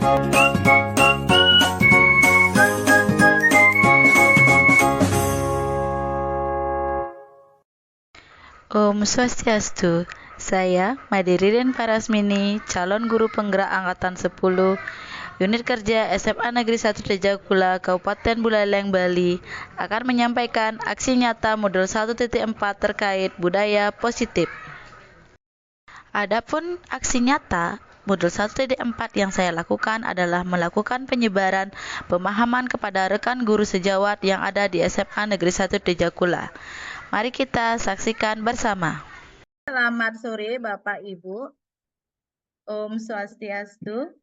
Om Swastiastu, saya Made Ririn Parasmini, calon guru penggerak Angkatan 10, Unit Kerja SMA Negeri 1 Tejakula, Kabupaten Buleleng, Bali, akan menyampaikan aksi nyata modul 1.4 terkait budaya positif. Adapun aksi nyata modul 1.4 yang saya lakukan adalah melakukan penyebaran pemahaman kepada rekan guru sejawat yang ada di SMA Negeri 1 Tejakula. Mari kita saksikan bersama. Selamat sore Bapak Ibu. Om Swastiastu.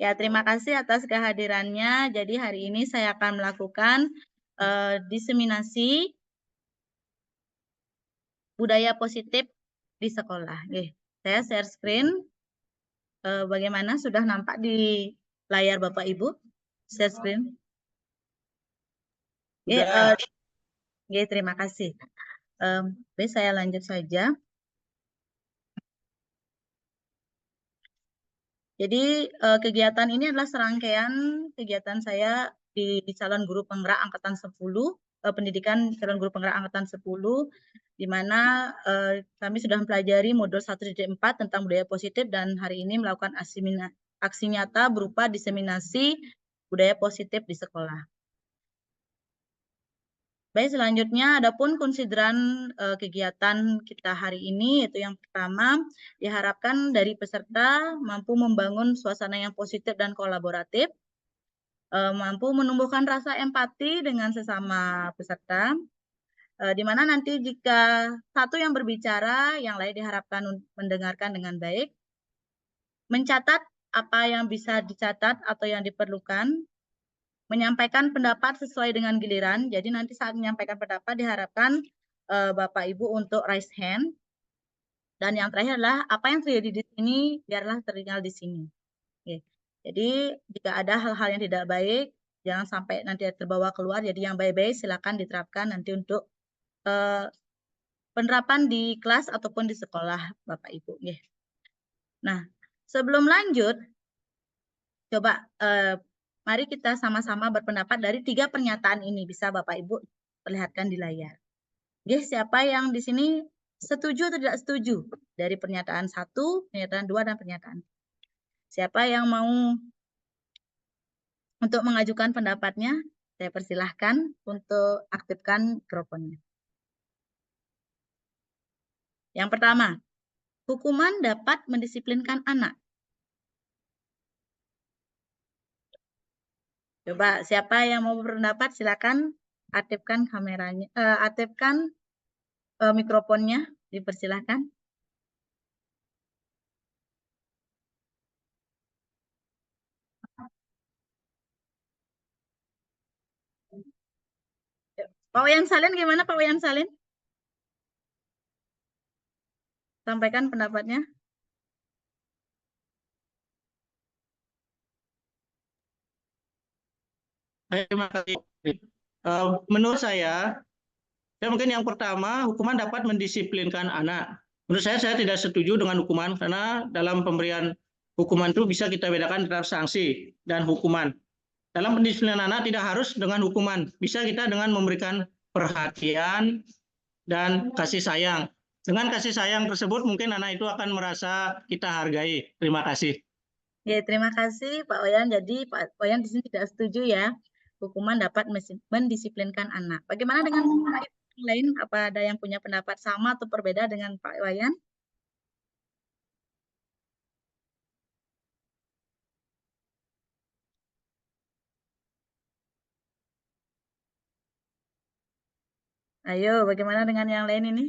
Ya, terima kasih atas kehadirannya. Jadi hari ini saya akan melakukan diseminasi budaya positif di sekolah. Saya share screen. Bagaimana, sudah nampak di layar Bapak Ibu? Share screen. Terima kasih. Saya lanjut saja. Jadi kegiatan ini adalah serangkaian kegiatan saya di calon guru penggerak Angkatan 10, pendidikan calon guru penggerak Angkatan 10, di mana kami sudah mempelajari modul 1.4 tentang budaya positif dan hari ini melakukan aksi nyata berupa diseminasi budaya positif di sekolah. Baik, selanjutnya adapun konsideran kegiatan kita hari ini, yaitu yang pertama, diharapkan dari peserta mampu membangun suasana yang positif dan kolaboratif, mampu menumbuhkan rasa empati dengan sesama peserta, di mana nanti jika satu yang berbicara, yang lain diharapkan mendengarkan dengan baik, mencatat apa yang bisa dicatat atau yang diperlukan, menyampaikan pendapat sesuai dengan giliran. Jadi nanti saat menyampaikan pendapat diharapkan Bapak Ibu untuk raise hand. Dan yang terakhir adalah apa yang terjadi di sini biarlah tertinggal di sini. Oke. Jadi jika ada hal-hal yang tidak baik, jangan sampai nanti terbawa keluar. Jadi yang baik-baik silakan diterapkan nanti untuk penerapan di kelas ataupun di sekolah Bapak Ibu. Nah, sebelum lanjut, coba mari kita sama-sama berpendapat dari 3 pernyataan ini. Bisa Bapak Ibu perlihatkan di layar. Siapa yang di sini setuju atau tidak setuju dari pernyataan 1, pernyataan 2, dan pernyataan? Siapa yang mau untuk mengajukan pendapatnya? Saya persilahkan untuk aktifkan mikrofonnya. Yang pertama, hukuman dapat mendisiplinkan anak. Coba siapa yang mau berpendapat silakan aktifkan kameranya, aktifkan mikrofonnya, dipersilahkan. Pak Wayan Salin gimana Pak Wayan Salin? Sampaikan pendapatnya. Terima kasih. Menurut saya mungkin yang pertama, hukuman dapat mendisiplinkan anak. Menurut saya tidak setuju dengan hukuman karena dalam pemberian hukuman itu bisa kita bedakan antara sanksi dan hukuman. Dalam pendisiplinan anak tidak harus dengan hukuman, bisa kita dengan memberikan perhatian dan kasih sayang. Dengan kasih sayang tersebut mungkin anak itu akan merasa kita hargai. Terima kasih. Terima kasih Pak Wayan. Jadi Pak Wayan di sini tidak setuju ya, hukuman dapat mendisiplinkan anak. Bagaimana dengan yang lain? Apa ada yang punya pendapat sama atau berbeda dengan Pak Wayan? Ayo, bagaimana dengan yang lain ini?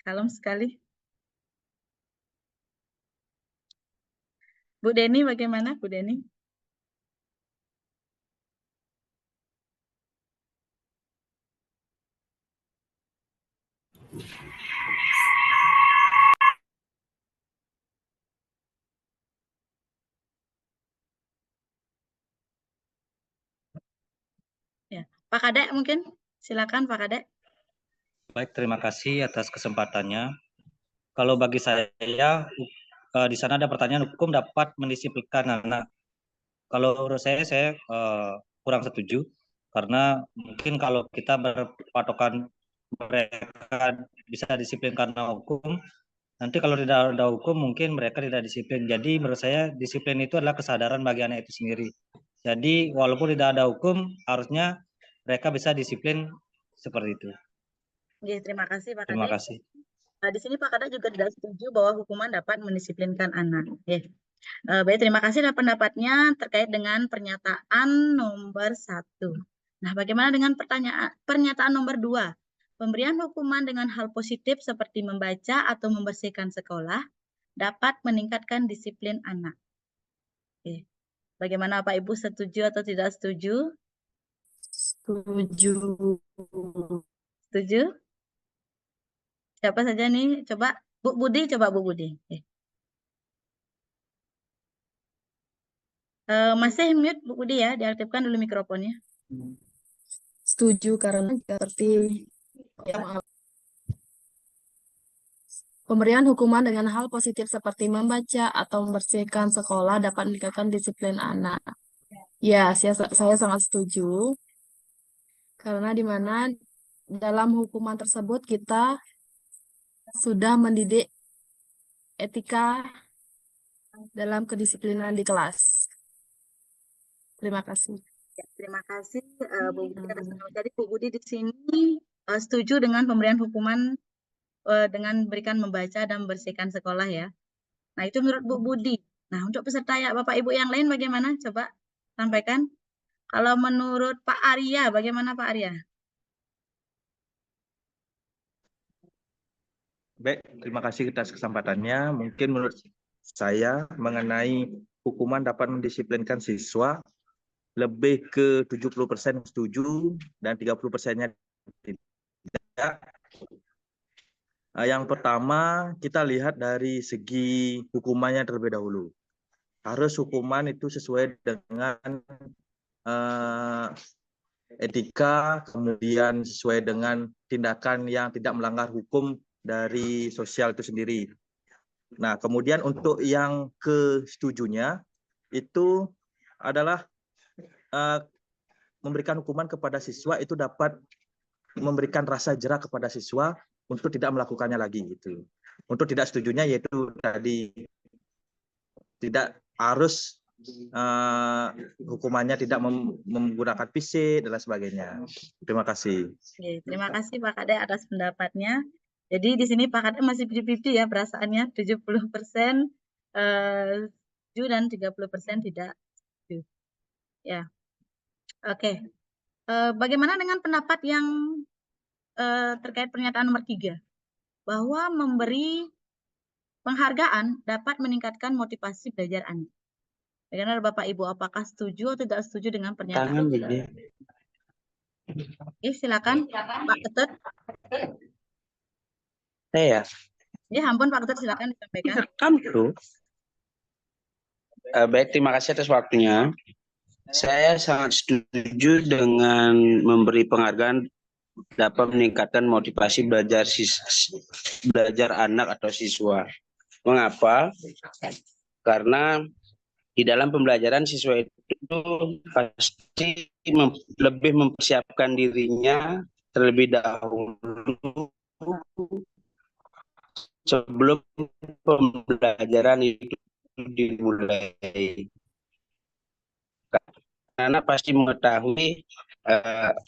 Kalem sekali. Bu Deni, bagaimana Bu Deni? Ya, Pak Kadek mungkin, silakan Pak Kadek. Baik, terima kasih atas kesempatannya. Kalau bagi saya, di sana ada pertanyaan hukum dapat mendisiplinkan anak. Kalau menurut saya kurang setuju karena mungkin kalau kita berpatokan mereka bisa disiplin karena hukum, nanti kalau tidak ada hukum mungkin mereka tidak disiplin. Jadi menurut saya disiplin itu adalah kesadaran bagi anak itu sendiri. Jadi walaupun tidak ada hukum, harusnya mereka bisa disiplin seperti itu. Oke, terima kasih Pak Terima Kade. kasih. Di sini Pak Kade juga tidak setuju bahwa hukuman dapat mendisiplinkan anak. Oke. Baik, terima kasih atas pendapatnya terkait dengan pernyataan nomor 1. Nah, bagaimana dengan pernyataan nomor 2? Pemberian hukuman dengan hal positif seperti membaca atau membersihkan sekolah dapat meningkatkan disiplin anak. Oke. Bagaimana Pak Ibu, setuju atau tidak setuju? Setuju. Setuju? Siapa saja nih? Coba Bu Budi, Bu Budi. Masih mute Bu Budi ya, diaktifkan dulu mikrofonnya. Setuju karena seperti pemberian hukuman dengan hal positif seperti membaca atau membersihkan sekolah dapat meningkatkan disiplin anak. Ya, saya sangat setuju. Karena di mana dalam hukuman tersebut kita sudah mendidik etika dalam kedisiplinan di kelas. Terima kasih. Ya, terima kasih Bu Budi atas pendapat. Jadi Bu Budi di sini setuju dengan pemberian hukuman dengan berikan membaca dan membersihkan sekolah ya. Nah, itu menurut Bu Budi. Nah, untuk peserta ya Bapak Ibu yang lain bagaimana? Coba sampaikan. Kalau menurut Pak Arya, bagaimana Pak Arya? Baik, terima kasih atas kesempatannya. Mungkin menurut saya mengenai hukuman dapat mendisiplinkan siswa, lebih ke 70% setuju dan 30%-nya tidak. Yang pertama, kita lihat dari segi hukumannya terlebih dahulu. Harus hukuman itu sesuai dengan etika, kemudian sesuai dengan tindakan yang tidak melanggar hukum dari sosial itu sendiri. Nah, kemudian untuk yang kesetujunya itu adalah memberikan hukuman kepada siswa itu dapat memberikan rasa jera kepada siswa untuk tidak melakukannya lagi gitu. Untuk tidak setujunya yaitu tadi tidak harus hukumannya tidak menggunakan fisik dan lain sebagainya. Terima kasih. Oke, terima kasih Pak Kade atas pendapatnya. Jadi di sini Pak Kade masih 50-50 ya perasaannya, 70% setuju dan 30% tidak setuju. Ya. Oke. Bagaimana dengan pendapat yang terkait pernyataan nomor 3? Bahwa memberi penghargaan dapat meningkatkan motivasi belajar anak. Bagaimana Bapak Ibu, apakah setuju atau tidak setuju dengan pernyataan? Silakan Pak Ketut. Saya Ya ampun Pak Ketut, silakan disampaikan. Baik, terima kasih atas waktunya. Saya sangat setuju dengan memberi penghargaan dapat meningkatkan motivasi belajar anak atau siswa. Mengapa? Karena di dalam pembelajaran siswa itu pasti lebih mempersiapkan dirinya terlebih dahulu sebelum pembelajaran itu dimulai. Karena pasti mengetahui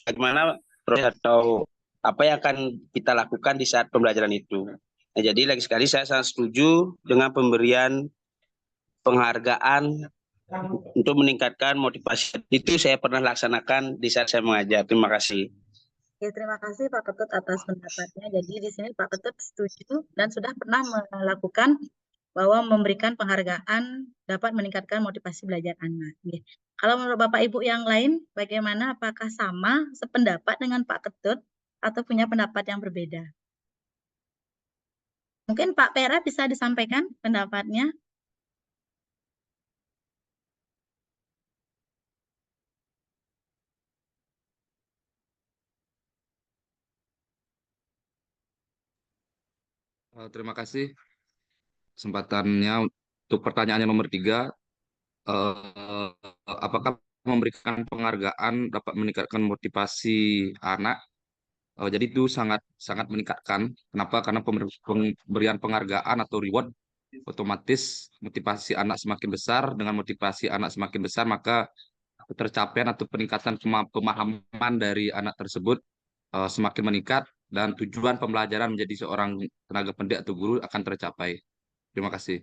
bagaimana proses atau apa yang akan kita lakukan di saat pembelajaran itu. Nah, jadi lagi sekali saya sangat setuju dengan pemberian penghargaan untuk meningkatkan motivasi. Itu saya pernah laksanakan di saat saya mengajar. Terima kasih. Ya, terima kasih Pak Ketut atas pendapatnya. Jadi di sini Pak Ketut setuju dan sudah pernah melakukan bahwa memberikan penghargaan dapat meningkatkan motivasi belajar anak. Kalau menurut Bapak Ibu yang lain, bagaimana? Apakah sama sependapat dengan Pak Ketut atau punya pendapat yang berbeda? Mungkin Pak Pera bisa disampaikan pendapatnya. Terima kasih kesempatannya Untuk pertanyaan yang nomor 3, apakah memberikan penghargaan dapat meningkatkan motivasi anak? Jadi itu sangat sangat meningkatkan. Kenapa? Karena pemberian penghargaan atau reward otomatis motivasi anak semakin besar. Dengan motivasi anak semakin besar, maka ketercapaian atau peningkatan pemahaman dari anak tersebut semakin meningkat dan tujuan pembelajaran menjadi seorang tenaga pendidik atau guru akan tercapai. Terima kasih.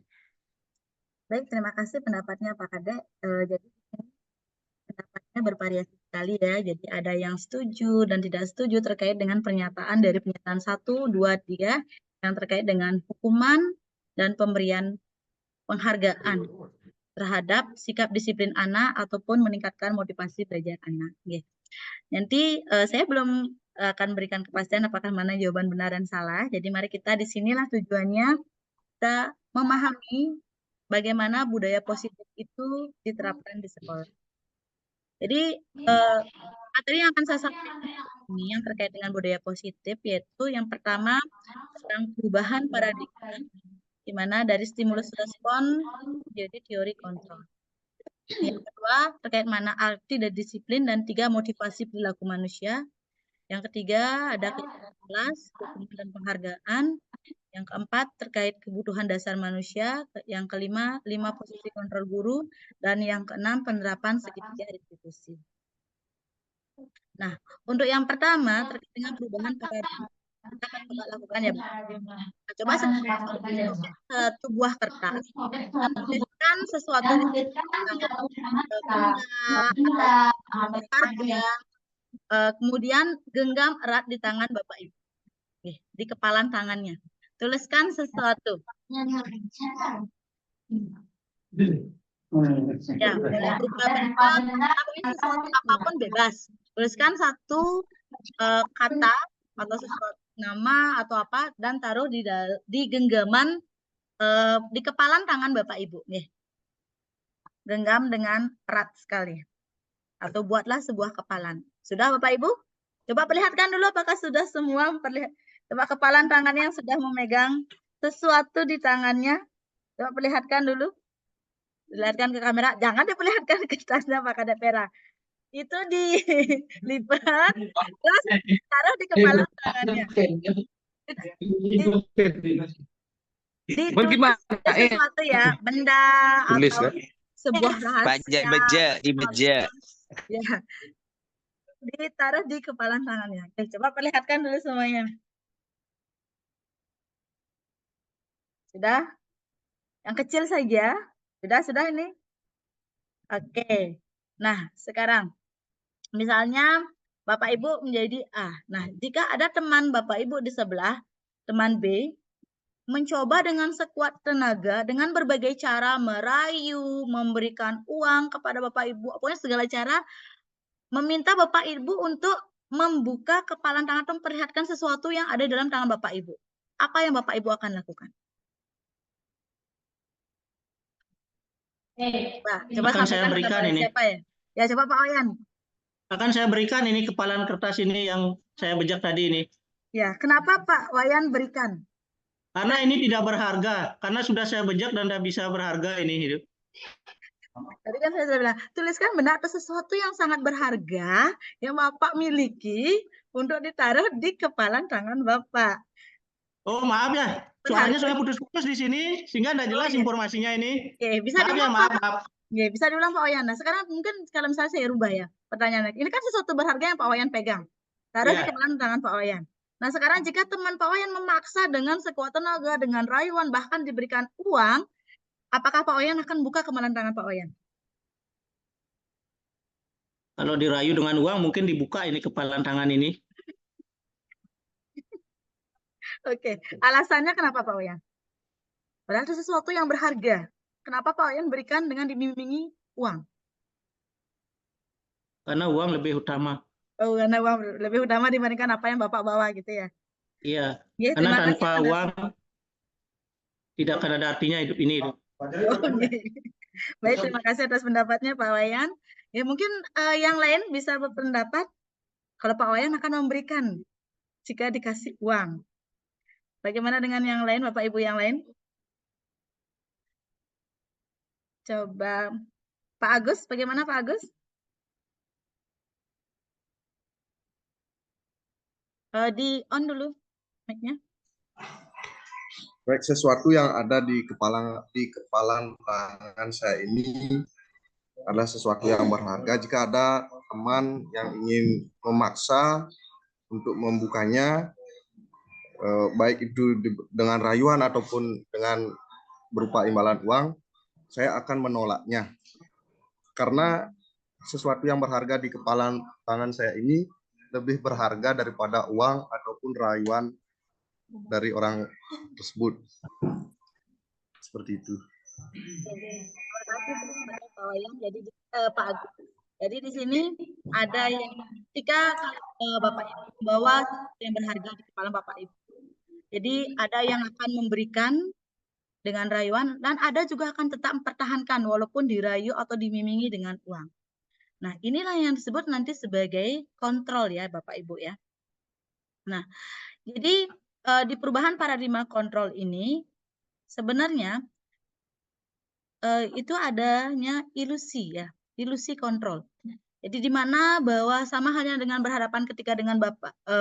Baik, terima kasih pendapatnya Pak Kadek. Jadi pendapatnya bervariasi sekali ya. Jadi ada yang setuju dan tidak setuju terkait dengan pernyataan dari pernyataan 1, 2, 3 yang terkait dengan hukuman dan pemberian penghargaan terhadap sikap disiplin anak ataupun meningkatkan motivasi belajar anak. Oke. Nanti saya belum akan berikan kepastian apakah mana jawaban benar dan salah. Jadi mari kita di sinilah tujuannya kita memahami bagaimana budaya positif itu diterapkan di sekolah. Jadi materi yang akan saya sampaikan ini yang terkait dengan budaya positif yaitu yang pertama tentang perubahan paradigma di mana dari stimulus respon menjadi teori kontrol. Yang kedua terkait mana arti dan disiplin dan 3 motivasi perilaku manusia. Yang ketiga ada kelas, hukuman dan penghargaan. Yang keempat terkait kebutuhan dasar manusia. Yang kelima 5 posisi kontrol guru dan yang keenam penerapan segitiga restitusi. Nah, untuk yang pertama terkait dengan perubahan paradigma kita akan coba lakukan ya, Bu. Nah, coba satu buah kertas kita tuliskan sesuatu di tangan benda atau harga, kemudian genggam erat di tangan Bapak Ibu, di kepalan tangannya. Tuliskan sesuatu. Ya, boleh berupa benda, sesuatu apapun bebas. Tuliskan satu kata atau sesuatu nama atau apa dan taruh di genggaman di kepalan tangan Bapak Ibu. Genggam dengan erat sekali. Atau buatlah sebuah kepalan. Sudah Bapak Ibu? Coba perlihatkan dulu apakah sudah semua coba kepalan tangannya yang sudah memegang sesuatu di tangannya. Coba perlihatkan dulu. Lihatkan ke kamera, jangan diperlihatkan ke tasnya Pak Kadek Pera. Itu dilipat, terus taruh di kepala tangannya. Ditulis sesuatu ya, benda atau sebuah rahasia. Dibeja. Ya. Ditaruh di kepala tangannya. Oke, coba perlihatkan dulu semuanya. Sudah? Yang kecil saja. Sudah ini? Oke. Nah, sekarang misalnya Bapak Ibu menjadi A. Nah, jika ada teman Bapak Ibu di sebelah, teman B, mencoba dengan sekuat tenaga, dengan berbagai cara merayu, memberikan uang kepada Bapak Ibu, pokoknya segala cara, meminta Bapak Ibu untuk membuka kepalan tangan atau memperlihatkan sesuatu yang ada dalam tangan Bapak Ibu. Apa yang Bapak Ibu akan lakukan? Coba akan saya berikan ini. Siapa ya? Ya, coba Pak Oyan. Akan saya berikan ini kepalan kertas ini yang saya bejak tadi ini. Ya, kenapa Pak Wayan berikan? Karena ini tidak berharga, karena sudah saya bejak dan tidak bisa berharga ini hidup. Tadi kan saya sudah bilang, tuliskan benda atau sesuatu yang sangat berharga yang Bapak miliki untuk ditaruh di kepalan tangan Bapak. Oh, maaf ya. Suaranya saya putus-putus di sini sehingga tidak jelas informasinya ini. Oke, bisa maaf diulang, ya, maaf. Ya, bisa diulang Pak Wayan. Nah, sekarang mungkin kalau misalnya saya rubah ya pertanyaannya. Ini kan sesuatu berharga yang Pak Wayan pegang. Taruh di kepalan tangan Pak Wayan. Nah, sekarang jika teman Pak Wayan memaksa dengan sekuat tenaga, dengan rayuan, bahkan diberikan uang, apakah Pak Wayan akan buka kepalan tangan Pak Wayan? Kalau dirayu dengan uang, mungkin dibuka ini kepalan tangan ini. Oke, alasannya kenapa Pak Wayan? Padahal itu sesuatu yang berharga. Kenapa Pak Wayan berikan dengan diiming-imingi uang? Karena uang lebih utama. Oh, karena uang lebih utama dibandingkan apa yang Bapak bawa gitu ya? Iya, Ya, karena tanpa uang tidak akan ada artinya hidup ini. Baik, terima kasih atas pendapatnya Pak Wayan. Ya, mungkin yang lain bisa berpendapat kalau Pak Wayan akan memberikan jika dikasih uang. Bagaimana dengan yang lain, Bapak Ibu yang lain? Coba Pak Agus, bagaimana Pak Agus? Di on dulu mic-nya. Baik, sesuatu yang ada di kepala tangan saya ini adalah sesuatu yang berharga. Jika ada teman yang ingin memaksa untuk membukanya, baik itu dengan rayuan ataupun dengan berupa imbalan uang, saya akan menolaknya. Karena sesuatu yang berharga di kepala tangan saya ini lebih berharga daripada uang ataupun rayuan dari orang tersebut. Seperti itu. Terima kasih Pak Wayan. Jadi Pak Agus. Jadi di sini ada yang ketika Bapak Ibu membawa yang berharga di kepala Bapak Ibu. Jadi ada yang akan memberikan dengan rayuan dan ada juga akan tetap mempertahankan walaupun dirayu atau dimimingi dengan uang. Nah, inilah yang disebut nanti sebagai kontrol ya Bapak Ibu ya. Nah, jadi di perubahan paradigma kontrol ini sebenarnya itu adanya ilusi ya, ilusi kontrol. Jadi di mana bahwa sama halnya dengan berhadapan ketika dengan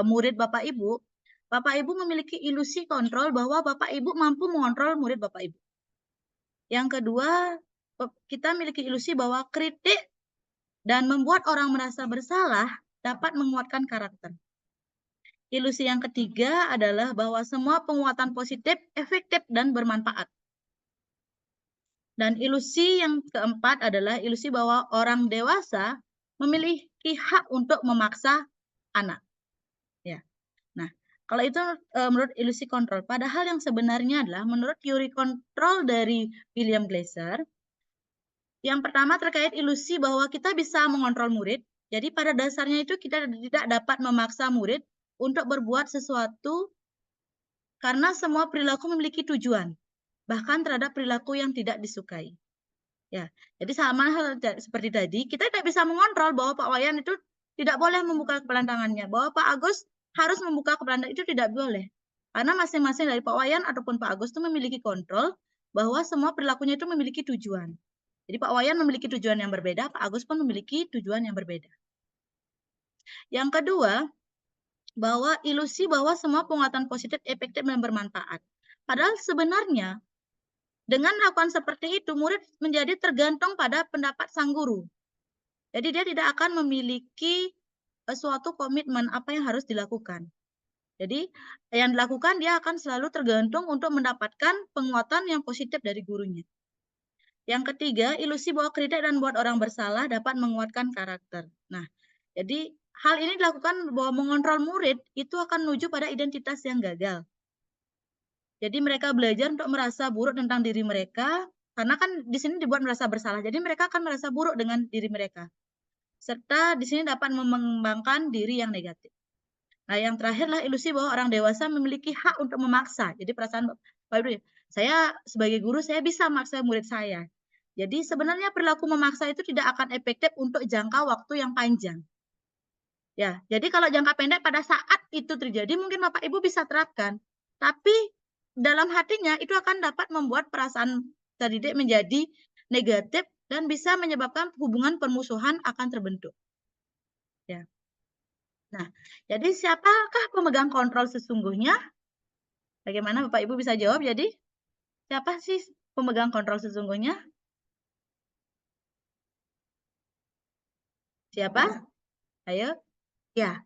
murid Bapak Ibu memiliki ilusi kontrol bahwa Bapak Ibu mampu mengontrol murid Bapak Ibu. Yang kedua, kita memiliki ilusi bahwa kritik dan membuat orang merasa bersalah dapat menguatkan karakter. Ilusi yang ketiga adalah bahwa semua penguatan positif efektif dan bermanfaat. Dan ilusi yang keempat adalah ilusi bahwa orang dewasa memiliki hak untuk memaksa anak. Ya. Nah, kalau itu menurut ilusi kontrol, padahal yang sebenarnya adalah menurut teori kontrol dari William Glasser, yang pertama terkait ilusi bahwa kita bisa mengontrol murid. Jadi pada dasarnya itu kita tidak dapat memaksa murid untuk berbuat sesuatu karena semua perilaku memiliki tujuan, bahkan terhadap perilaku yang tidak disukai. Ya, jadi sama hal seperti tadi, kita tidak bisa mengontrol bahwa Pak Wayan itu tidak boleh membuka kepelan tangannya, bahwa Pak Agus harus membuka kepelan tangan itu tidak boleh. Karena masing-masing dari Pak Wayan ataupun Pak Agus itu memiliki kontrol bahwa semua perilakunya itu memiliki tujuan. Jadi Pak Wayan memiliki tujuan yang berbeda, Pak Agus pun memiliki tujuan yang berbeda. Yang kedua, bahwa ilusi bahwa semua penguatan positif efektif dan bermanfaat. Padahal sebenarnya dengan melakukan seperti itu, murid menjadi tergantung pada pendapat sang guru. Jadi dia tidak akan memiliki suatu komitmen apa yang harus dilakukan. Jadi yang dilakukan dia akan selalu tergantung untuk mendapatkan penguatan yang positif dari gurunya. Yang ketiga, ilusi bahwa kritik dan buat orang bersalah dapat menguatkan karakter. Nah, jadi hal ini dilakukan bahwa mengontrol murid itu akan menuju pada identitas yang gagal. Jadi mereka belajar untuk merasa buruk tentang diri mereka, karena kan di sini dibuat merasa bersalah. Jadi mereka akan merasa buruk dengan diri mereka. Serta di sini dapat mengembangkan diri yang negatif. Nah, yang terakhirlah ilusi bahwa orang dewasa memiliki hak untuk memaksa. Jadi perasaan Pak Ibu, saya sebagai guru saya bisa memaksa murid saya. Jadi sebenarnya perilaku memaksa itu tidak akan efektif untuk jangka waktu yang panjang. Ya, jadi kalau jangka pendek pada saat itu terjadi mungkin Bapak Ibu bisa terapkan. Tapi dalam hatinya itu akan dapat membuat perasaan terdidik menjadi negatif dan bisa menyebabkan hubungan permusuhan akan terbentuk. Ya. Nah, jadi siapakah pemegang kontrol sesungguhnya? Bagaimana Bapak Ibu bisa jawab? Jadi siapa sih pemegang kontrol sesungguhnya? Siapa? Ayo. Ya.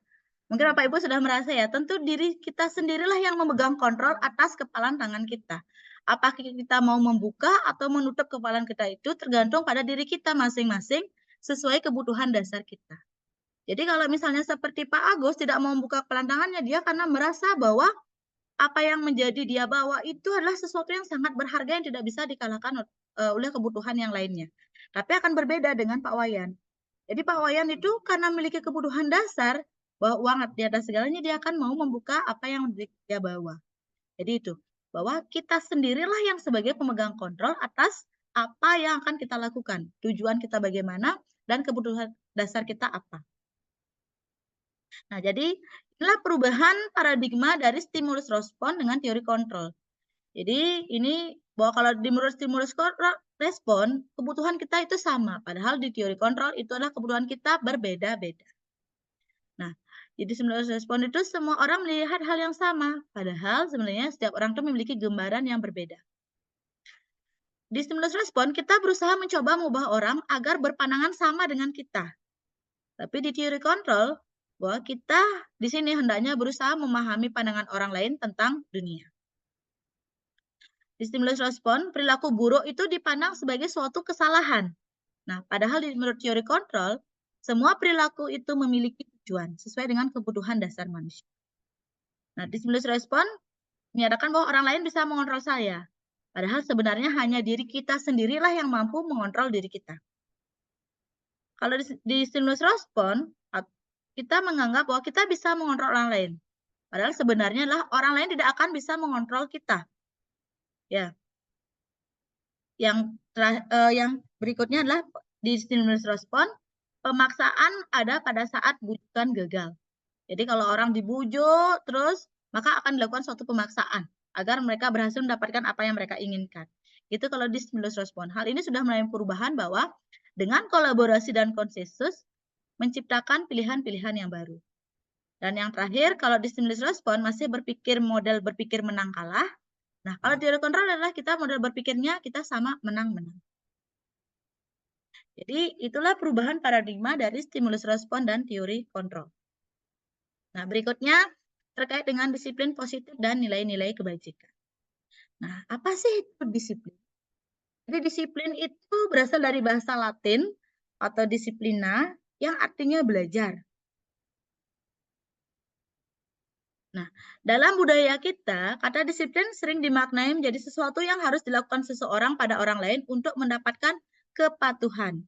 Mungkin Bapak Ibu sudah merasa ya, tentu diri kita sendirilah yang memegang kontrol atas kepalan tangan kita. Apakah kita mau membuka atau menutup kepalan kita itu tergantung pada diri kita masing-masing sesuai kebutuhan dasar kita. Jadi kalau misalnya seperti Pak Agus tidak mau membuka kepalan tangannya, dia karena merasa bahwa apa yang menjadi dia bawa itu adalah sesuatu yang sangat berharga yang tidak bisa dikalahkan oleh kebutuhan yang lainnya. Tapi akan berbeda dengan Pak Wayan. Jadi Pak Wayan itu karena memiliki kebutuhan dasar, bahwa uang di atas segalanya, dia akan mau membuka apa yang dia bawa. Jadi itu, bahwa kita sendirilah yang sebagai pemegang kontrol atas apa yang akan kita lakukan. Tujuan kita bagaimana dan kebutuhan dasar kita apa. Nah, jadi inilah perubahan paradigma dari stimulus respon dengan teori kontrol. Jadi ini bahwa kalau di menurut stimulus respon, kebutuhan kita itu sama. Padahal di teori kontrol itu adalah kebutuhan kita berbeda-beda. Nah, jadi stimulus respon itu semua orang melihat hal yang sama. Padahal sebenarnya setiap orang itu memiliki gambaran yang berbeda. Di stimulus respon, kita berusaha mencoba mengubah orang agar berpandangan sama dengan kita. Tapi di teori kontrol, bahwa kita di sini hendaknya berusaha memahami pandangan orang lain tentang dunia. Di stimulus respon, perilaku buruk itu dipandang sebagai suatu kesalahan. Nah, padahal menurut teori kontrol, semua perilaku itu memiliki tujuan sesuai dengan kebutuhan dasar manusia. Nah, di stimulus respon, menyatakan bahwa orang lain bisa mengontrol saya. Padahal sebenarnya hanya diri kita sendirilah yang mampu mengontrol diri kita. Kalau di stimulus respon, kita menganggap bahwa kita bisa mengontrol orang lain. Padahal sebenarnya adalah orang lain tidak akan bisa mengontrol kita. Ya. Yang berikutnya adalah di stimulus respon, pemaksaan ada pada saat bujukan gagal. Jadi kalau orang dibujuk terus, maka akan dilakukan suatu pemaksaan agar mereka berhasil mendapatkan apa yang mereka inginkan. Itu kalau di stimulus respon. Hal ini sudah mulai perubahan bahwa dengan kolaborasi dan konsensus menciptakan pilihan-pilihan yang baru. Dan yang terakhir, kalau di stimulus respon masih model berpikir menang kalah. Nah, kalau teori kontrol adalah kita model berpikirnya kita sama menang-menang. Jadi itulah perubahan paradigma dari stimulus respon dan teori kontrol. Nah, berikutnya terkait dengan disiplin positif dan nilai-nilai kebajikan. Nah, apa sih itu disiplin? Jadi disiplin itu berasal dari bahasa Latin atau disiplina yang artinya belajar. Nah, dalam budaya kita, kata disiplin sering dimaknai menjadi sesuatu yang harus dilakukan seseorang pada orang lain untuk mendapatkan kepatuhan.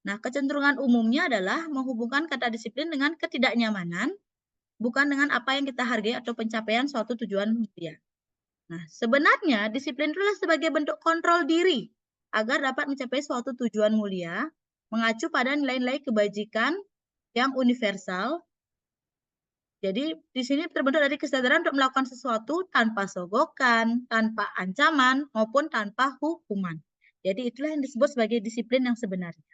Nah, kecenderungan umumnya adalah menghubungkan kata disiplin dengan ketidaknyamanan, bukan dengan apa yang kita hargai atau pencapaian suatu tujuan mulia. Nah, sebenarnya disiplin itulah sebagai bentuk kontrol diri agar dapat mencapai suatu tujuan mulia, mengacu pada nilai-nilai kebajikan yang universal. Jadi di sini terbentuk dari kesadaran untuk melakukan sesuatu tanpa sogokan, tanpa ancaman, maupun tanpa hukuman. Jadi itulah yang disebut sebagai disiplin yang sebenarnya.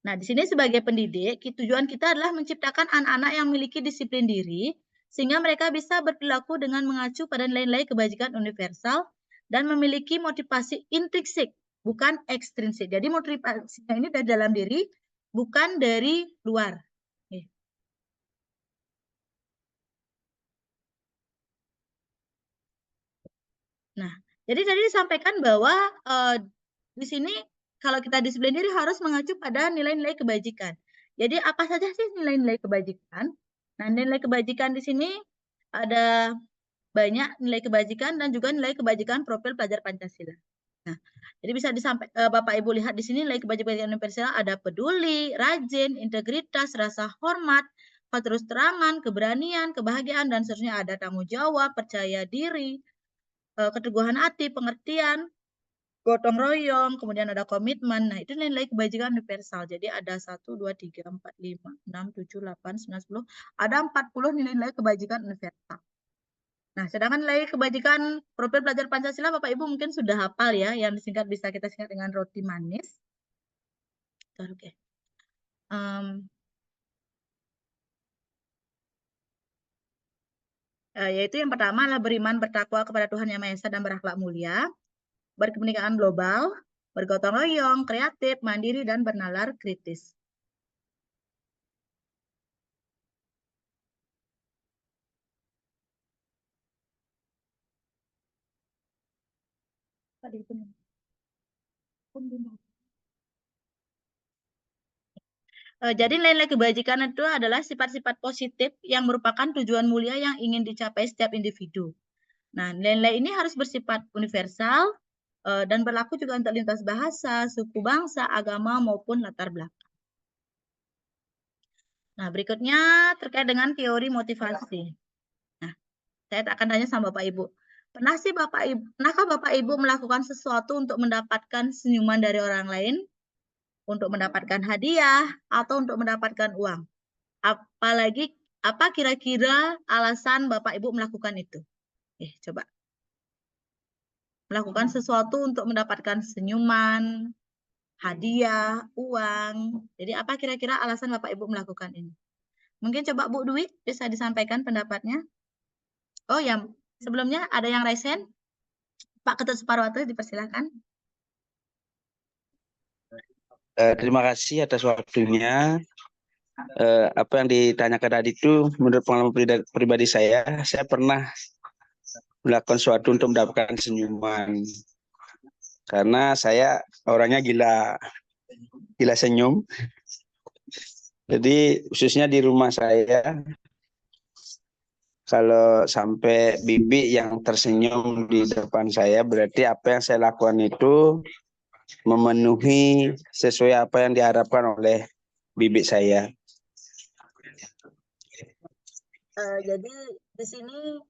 Nah, di sini sebagai pendidik, tujuan kita adalah menciptakan anak-anak yang memiliki disiplin diri, sehingga mereka bisa berperilaku dengan mengacu pada nilai-nilai kebajikan universal dan memiliki motivasi intrinsik, bukan ekstrinsik. Jadi motivasinya ini dari dalam diri, bukan dari luar. Nah, jadi tadi disampaikan bahwa di sini kalau kita disiplin diri harus mengacu pada nilai-nilai kebajikan. Jadi apa saja sih nilai-nilai kebajikan? Nah, nilai kebajikan di sini ada banyak nilai kebajikan dan juga nilai kebajikan profil pelajar Pancasila. Nah, jadi bisa Bapak Ibu lihat di sini nilai kebajikan universal ada peduli, rajin, integritas, rasa hormat, terus terangan, keberanian, kebahagiaan, dan seterusnya ada tanggung jawab, percaya diri, keteguhan hati, pengertian, gotong royong, kemudian ada komitmen. Nah, itu nilai kebajikan universal. Jadi ada 1, 2, 3, 4, 5, 6, 7, 8, 9, 10. Ada 40 nilai-nilai kebajikan universal. Nah, sedangkan nilai kebajikan profil pelajar Pancasila, Bapak Ibu mungkin sudah hafal ya, yang disingkat bisa kita singkat dengan roti manis. Oke. Yaitu yang pertama adalah beriman bertakwa kepada Tuhan Yang Maha Esa dan berakhlak mulia, berkebinekaan global, bergotong royong, kreatif, mandiri, dan bernalar kritis. Jadi nilai-nilai kebajikan itu adalah sifat-sifat positif yang merupakan tujuan mulia yang ingin dicapai setiap individu. Nah, nilai-nilai ini harus bersifat universal dan berlaku juga untuk lintas bahasa, suku bangsa, agama, maupun latar belakang. Nah, berikutnya terkait dengan teori motivasi. Nah, saya akan tanya sama Bapak Ibu. Pernahkah Bapak Ibu melakukan sesuatu untuk mendapatkan senyuman dari orang lain? Untuk mendapatkan hadiah atau untuk mendapatkan uang? Apalagi apa kira-kira alasan Bapak Ibu melakukan itu? Coba. melakukan sesuatu untuk mendapatkan senyuman, hadiah, uang. Jadi apa kira-kira alasan Bapak Ibu melakukan ini? Mungkin coba Bu Dwi bisa disampaikan pendapatnya. Oh ya, sebelumnya ada yang raise hand? Pak Ketut Suparwatu, dipersilakan. Terima kasih atas waktunya. Apa yang ditanyakan tadi itu menurut pengalaman pribadi saya pernah melakukan sesuatu untuk mendapatkan senyuman. Karena saya orangnya gila senyum. Jadi khususnya di rumah saya, kalau sampai bibi yang tersenyum di depan saya, berarti apa yang saya lakukan itu memenuhi sesuai apa yang diharapkan oleh bibi saya. Jadi di sini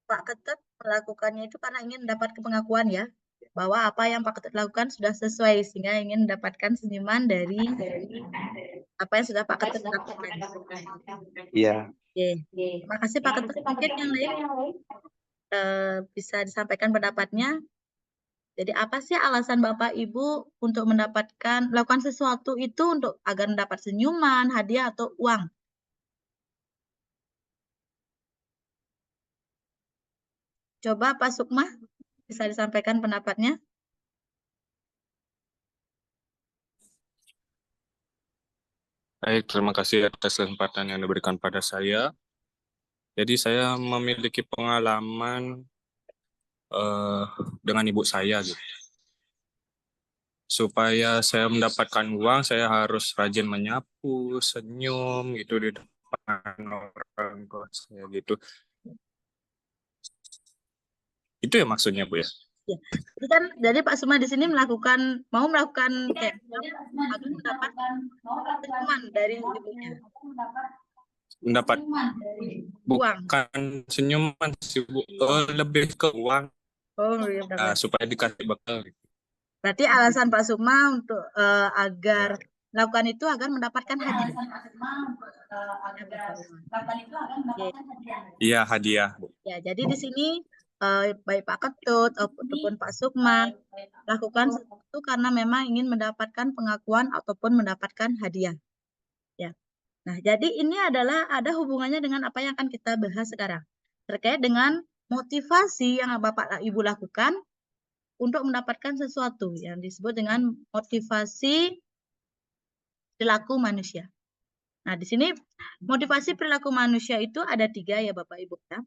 Pak Ketut melakukannya itu karena ingin mendapat pengakuan ya, bahwa apa yang Pak Ketut lakukan sudah sesuai, sehingga ingin mendapatkan senyuman dari apa yang sudah Pak Ketut lakukan. Iya. Oke, terima kasih Pak Ketut. Mungkin yang lain bisa disampaikan pendapatnya. Jadi apa sih alasan Bapak Ibu untuk melakukan sesuatu itu untuk agar mendapat senyuman, hadiah atau uang? Coba Pak Sukma bisa disampaikan pendapatnya. Baik, terima kasih atas kesempatan yang diberikan pada saya. Jadi saya memiliki pengalaman dengan ibu saya gitu. Supaya saya mendapatkan uang, saya harus rajin menyapu, senyum gitu di depan orang tua saya gitu. Itu ya maksudnya Bu ya? Ya. Jadi Pak Sukma di sini mau melakukan kayak agar mendapatkan senyuman dari ibunya. Mendapat bukan senyuman sih Bu, lebih ke uang. Oh, iya, supaya dikasih bekal. Berarti alasan Pak Sukma untuk agar melakukan itu agar mendapatkan hadiah. Iya, hadiah. Ya, jadi di sini baik Pak Ketut ataupun Pak Sukma lakukan sesuatu karena memang ingin mendapatkan pengakuan ataupun mendapatkan hadiah. Ya. Nah, jadi ini ada hubungannya dengan apa yang akan kita bahas sekarang. Terkait dengan motivasi yang Bapak Ibu lakukan untuk mendapatkan sesuatu yang disebut dengan motivasi perilaku manusia. Nah, di sini motivasi perilaku manusia itu ada 3 ya Bapak Ibu ya.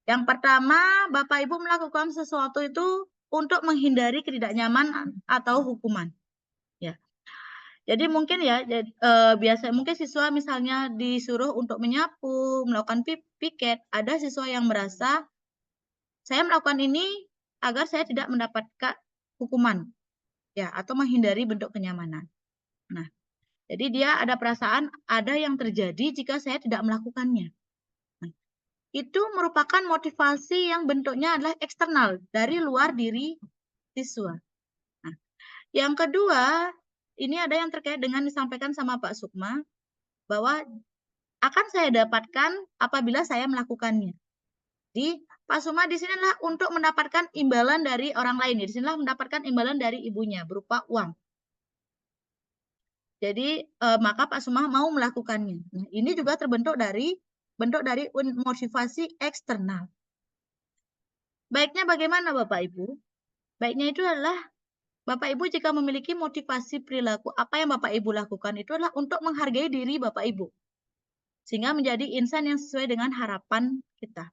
Yang pertama, Bapak Ibu melakukan sesuatu itu untuk menghindari ketidaknyamanan atau hukuman. Ya. Jadi mungkin ya, biasa mungkin siswa misalnya disuruh untuk menyapu, melakukan piket, ada siswa yang merasa saya melakukan ini agar saya tidak mendapatkan hukuman, ya, atau menghindari bentuk kenyamanan. Nah, jadi dia ada perasaan ada yang terjadi jika saya tidak melakukannya. Nah, itu merupakan motivasi yang bentuknya adalah eksternal dari luar diri siswa. Nah, yang kedua, ini ada yang terkait dengan disampaikan sama Pak Sukma bahwa akan saya dapatkan apabila saya melakukannya. Di Pak Sukma di sini adalah untuk mendapatkan imbalan dari orang lain. Di sinilah mendapatkan imbalan dari ibunya berupa uang. Jadi maka Pak Sukma mau melakukannya. Nah, ini juga terbentuk dari motivasi eksternal. Baiknya bagaimana Bapak Ibu? Baiknya itu adalah Bapak Ibu jika memiliki motivasi perilaku, apa yang Bapak Ibu lakukan itu adalah untuk menghargai diri Bapak Ibu. Sehingga menjadi insan yang sesuai dengan harapan kita.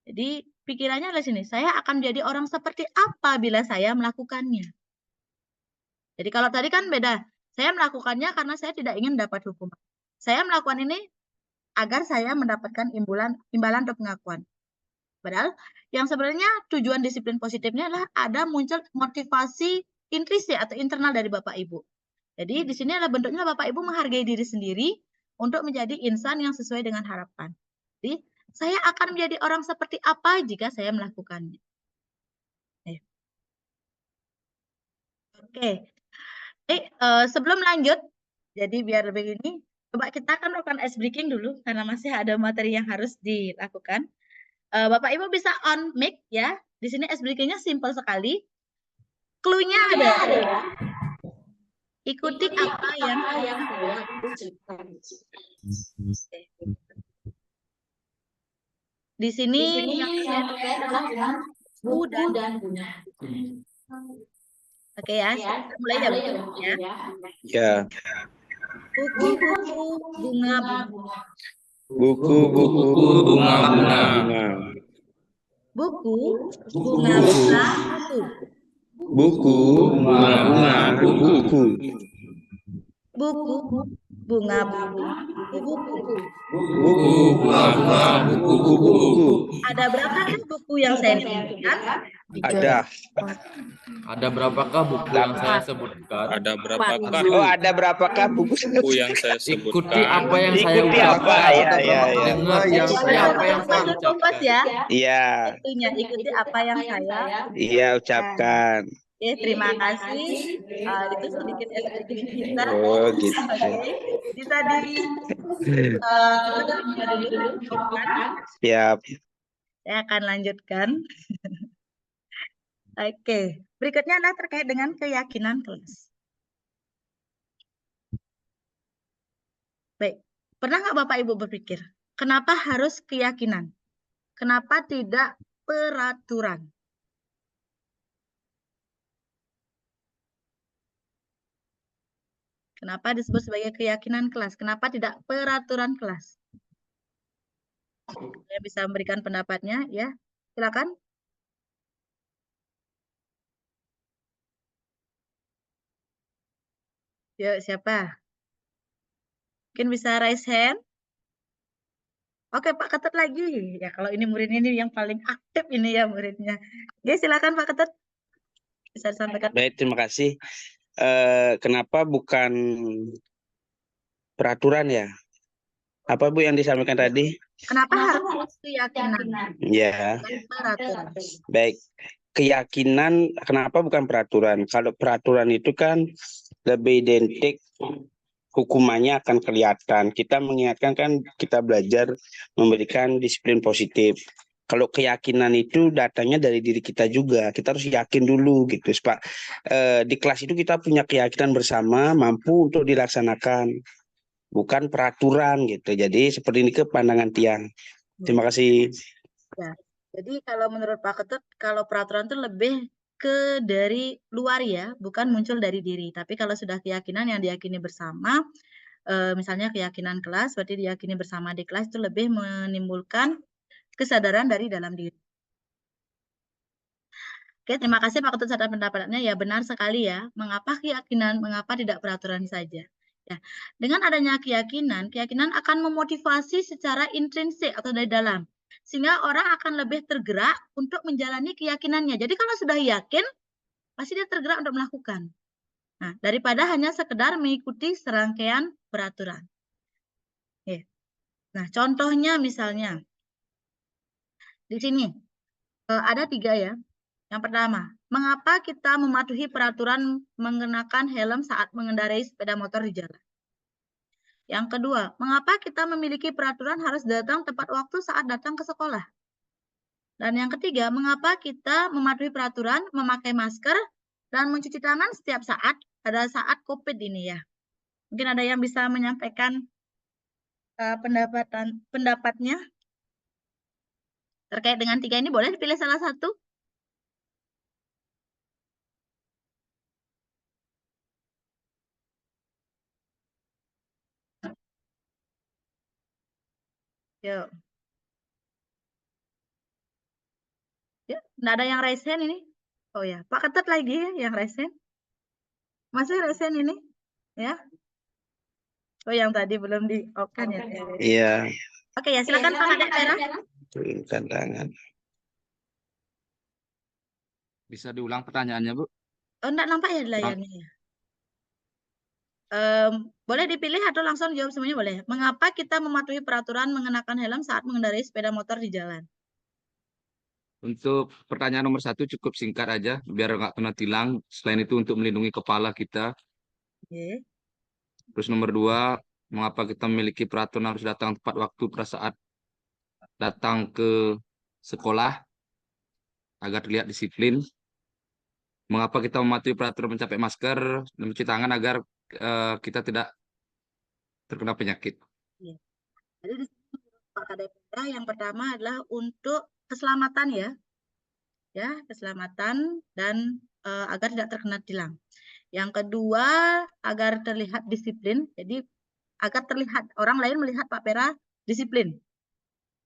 Jadi pikirannya adalah sini, saya akan menjadi orang seperti apa bila saya melakukannya. Jadi kalau tadi kan beda, saya melakukannya karena saya tidak ingin dapat hukuman. Saya melakukan ini agar saya mendapatkan imbalan atau pengakuan. Padahal yang sebenarnya tujuan disiplin positifnya adalah ada muncul motivasi intrinsik atau internal dari Bapak Ibu. Jadi di sini adalah bentuknya Bapak Ibu menghargai diri sendiri untuk menjadi insan yang sesuai dengan harapan. Jadi saya akan menjadi orang seperti apa jika saya melakukannya. Oke. Sebelum lanjut, jadi biar begini, coba kita akan melakukan ice breaking dulu karena masih ada materi yang harus dilakukan. Bapak Ibu bisa on mic ya, Di sini SBK-nya simpel sekali. Clue-nya ada. Ikuti apa yang saya ucapkan. Di sini yang terkait adalah dengan bu dan bunga. Oke ya, kita mulai ya Bu ya. Ya. Buku-buku bunga-bunga. Buku-buku bunga-bunga. Buku bunga-bunga buku. Buku bunga-bunga buku. Buku bunga-bunga buku. Buku bunga-bunga buku. Ada berapa buku yang saya sebutkan? Ada berapakah buku yang saya sebutkan? Ada berapakah Oh, ada berapakah buku? buku yang saya Ikuti sebutkan? apa yang saya Ikuti apa? ucapkan. Ya. Dengar yang apa yang saya Kompas ucapkan. ya. Iya. Itunya ikuti apa yang saya. Iya, ucapkan. Oke, terima kasih. Itu sedikit SPG kita. Oh, gitu. Oke, bisa dulu. Siap. Saya akan lanjutkan. Oke, berikutnya adalah terkait dengan keyakinan kelas. Baik, pernah nggak Bapak Ibu berpikir, kenapa harus keyakinan? Kenapa tidak peraturan? Kenapa disebut sebagai keyakinan kelas? Kenapa tidak peraturan kelas? Saya bisa memberikan pendapatnya, ya. Silakan. Yuk, siapa? Mungkin bisa raise hand. Oke, Pak Ketut lagi. Ya, kalau ini murid ini yang paling aktif ini ya muridnya. Oke, silakan Pak Ketut. Bisa disampaikan. Baik, terima kasih. Kenapa bukan peraturan ya? Apa Bu yang disampaikan tadi? Kenapa harus keyakinan? Ya. Bukan peraturan. Baik. Keyakinan kenapa bukan peraturan? Kalau peraturan itu kan lebih identik hukumannya akan kelihatan. Kita mengingatkan kan kita belajar memberikan disiplin positif. Kalau keyakinan itu datangnya dari diri kita juga. Kita harus yakin dulu gitu, Pak. Di kelas itu kita punya keyakinan bersama mampu untuk dilaksanakan. Bukan peraturan gitu. Jadi seperti ini ke pandangan Tiang. Terima kasih. Ya. Jadi kalau menurut Pak Ketut, kalau peraturan itu lebih ke dari luar ya, bukan muncul dari diri. Tapi kalau sudah keyakinan yang diyakini bersama, misalnya keyakinan kelas, berarti diyakini bersama di kelas itu lebih menimbulkan kesadaran dari dalam diri. Oke, terima kasih Pak Ketut atas pendapatnya. Ya benar sekali ya. Mengapa keyakinan, mengapa tidak peraturan saja? Ya, dengan adanya keyakinan, keyakinan akan memotivasi secara intrinsik atau dari dalam, sehingga orang akan lebih tergerak untuk menjalani keyakinannya. Jadi kalau sudah yakin, pasti dia tergerak untuk melakukan. Nah, daripada hanya sekedar mengikuti serangkaian peraturan. Ya. Nah, contohnya misalnya di sini ada 3 ya. Yang pertama, mengapa kita mematuhi peraturan mengenakan helm saat mengendarai sepeda motor di jalan? Yang kedua, mengapa kita memiliki peraturan harus datang tepat waktu saat datang ke sekolah? Dan yang ketiga, mengapa kita mematuhi peraturan memakai masker dan mencuci tangan setiap saat pada saat COVID ini ya? Mungkin ada yang bisa menyampaikan pendapatnya terkait dengan 3 ini. Boleh dipilih salah satu? Yuk. Ya, nggak ada yang raise hand ini. Oh ya, Pak Ketut lagi ya yang raise hand. Masih raise hand ini? Ya. Oh, yang tadi belum di off kan ya? Iya. Oke ya, silakan Pak Kadek Merah. Turunkan tangan. Bisa diulang pertanyaannya, Bu? Oh, enggak nampak ya di layarnya ya. Boleh dipilih atau langsung jawab semuanya boleh. Mengapa kita mematuhi peraturan mengenakan helm saat mengendarai sepeda motor di jalan? Untuk pertanyaan nomor 1 cukup singkat aja, biar nggak kena tilang. Selain itu untuk melindungi kepala kita. Oke. Terus nomor 2, mengapa kita memiliki peraturan harus datang tepat waktu pada saat datang ke sekolah? agar terlihat disiplin. Mengapa kita mematuhi peraturan mencapai masker dan mencuci tangan agar kita tidak terkena penyakit. Iya. Jadi di sini Pak Kadepeda yang pertama adalah untuk keselamatan ya keselamatan dan agar tidak terkena tilang. Yang kedua agar terlihat disiplin, jadi agar terlihat orang lain melihat Pak Pera disiplin.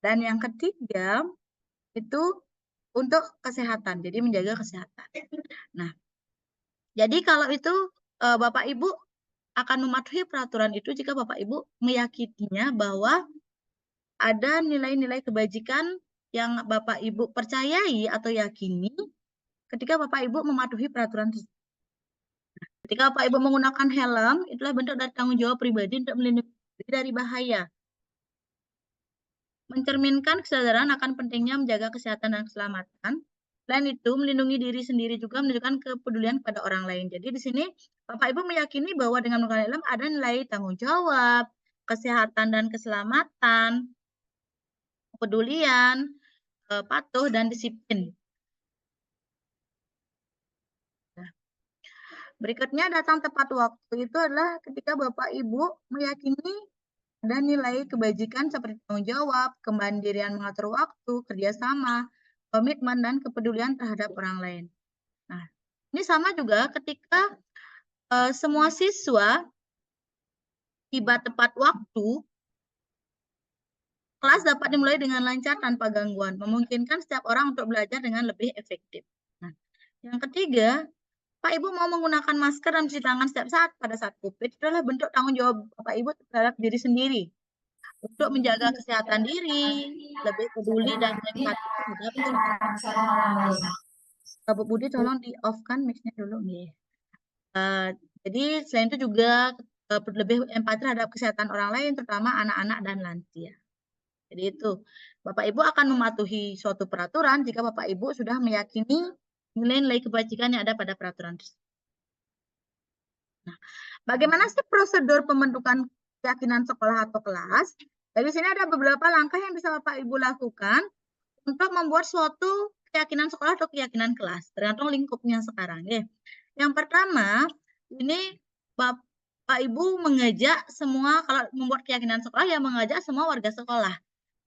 Dan yang ketiga itu untuk kesehatan, jadi menjaga kesehatan. Nah, jadi kalau itu Bapak Ibu akan mematuhi peraturan itu jika Bapak Ibu meyakininya bahwa ada nilai-nilai kebajikan yang Bapak Ibu percayai atau yakini ketika Bapak Ibu mematuhi peraturan tersebut. Ketika Bapak Ibu menggunakan helm, itulah bentuk dari tanggung jawab pribadi untuk melindungi diri dari bahaya. Mencerminkan kesadaran akan pentingnya menjaga kesehatan dan keselamatan. Selain itu, melindungi diri sendiri juga menunjukkan kepedulian pada orang lain. Jadi di sini Bapak Ibu meyakini bahwa dengan menggunakan helm ada nilai tanggung jawab, kesehatan dan keselamatan, kepedulian, patuh dan disiplin. Nah, berikutnya datang tepat waktu itu adalah ketika Bapak Ibu meyakini ada nilai kebajikan seperti tanggung jawab, kemandirian mengatur waktu, kerjasama, komitmen, dan kepedulian terhadap orang lain. Nah, ini sama juga ketika semua siswa tiba tepat waktu, kelas dapat dimulai dengan lancar tanpa gangguan, memungkinkan setiap orang untuk belajar dengan lebih efektif. Nah, yang ketiga, Pak Ibu mau menggunakan masker dan mencuci tangan setiap saat pada saat COVID, itu adalah bentuk tanggung jawab Bapak Ibu terhadap diri sendiri untuk menjaga kesehatan diri, lebih peduli dan empati terhadap orang lain. Bu Budi tolong di off kan mic-nya dulu nih. Jadi selain itu juga lebih empati terhadap kesehatan orang lain, terutama anak-anak dan lansia. Jadi itu, Bapak Ibu akan mematuhi suatu peraturan jika Bapak Ibu sudah meyakini nilai-nilai kebajikan yang ada pada peraturan tersebut. Nah, bagaimana sih prosedur pembentukan keyakinan sekolah atau kelas? Dari sini ada beberapa langkah yang bisa Bapak Ibu lakukan untuk membuat suatu keyakinan sekolah atau keyakinan kelas, tergantung lingkupnya sekarang. Ya. Yang pertama, ini Bapak Ibu mengajak semua, kalau membuat keyakinan sekolah, ya mengajak semua warga sekolah.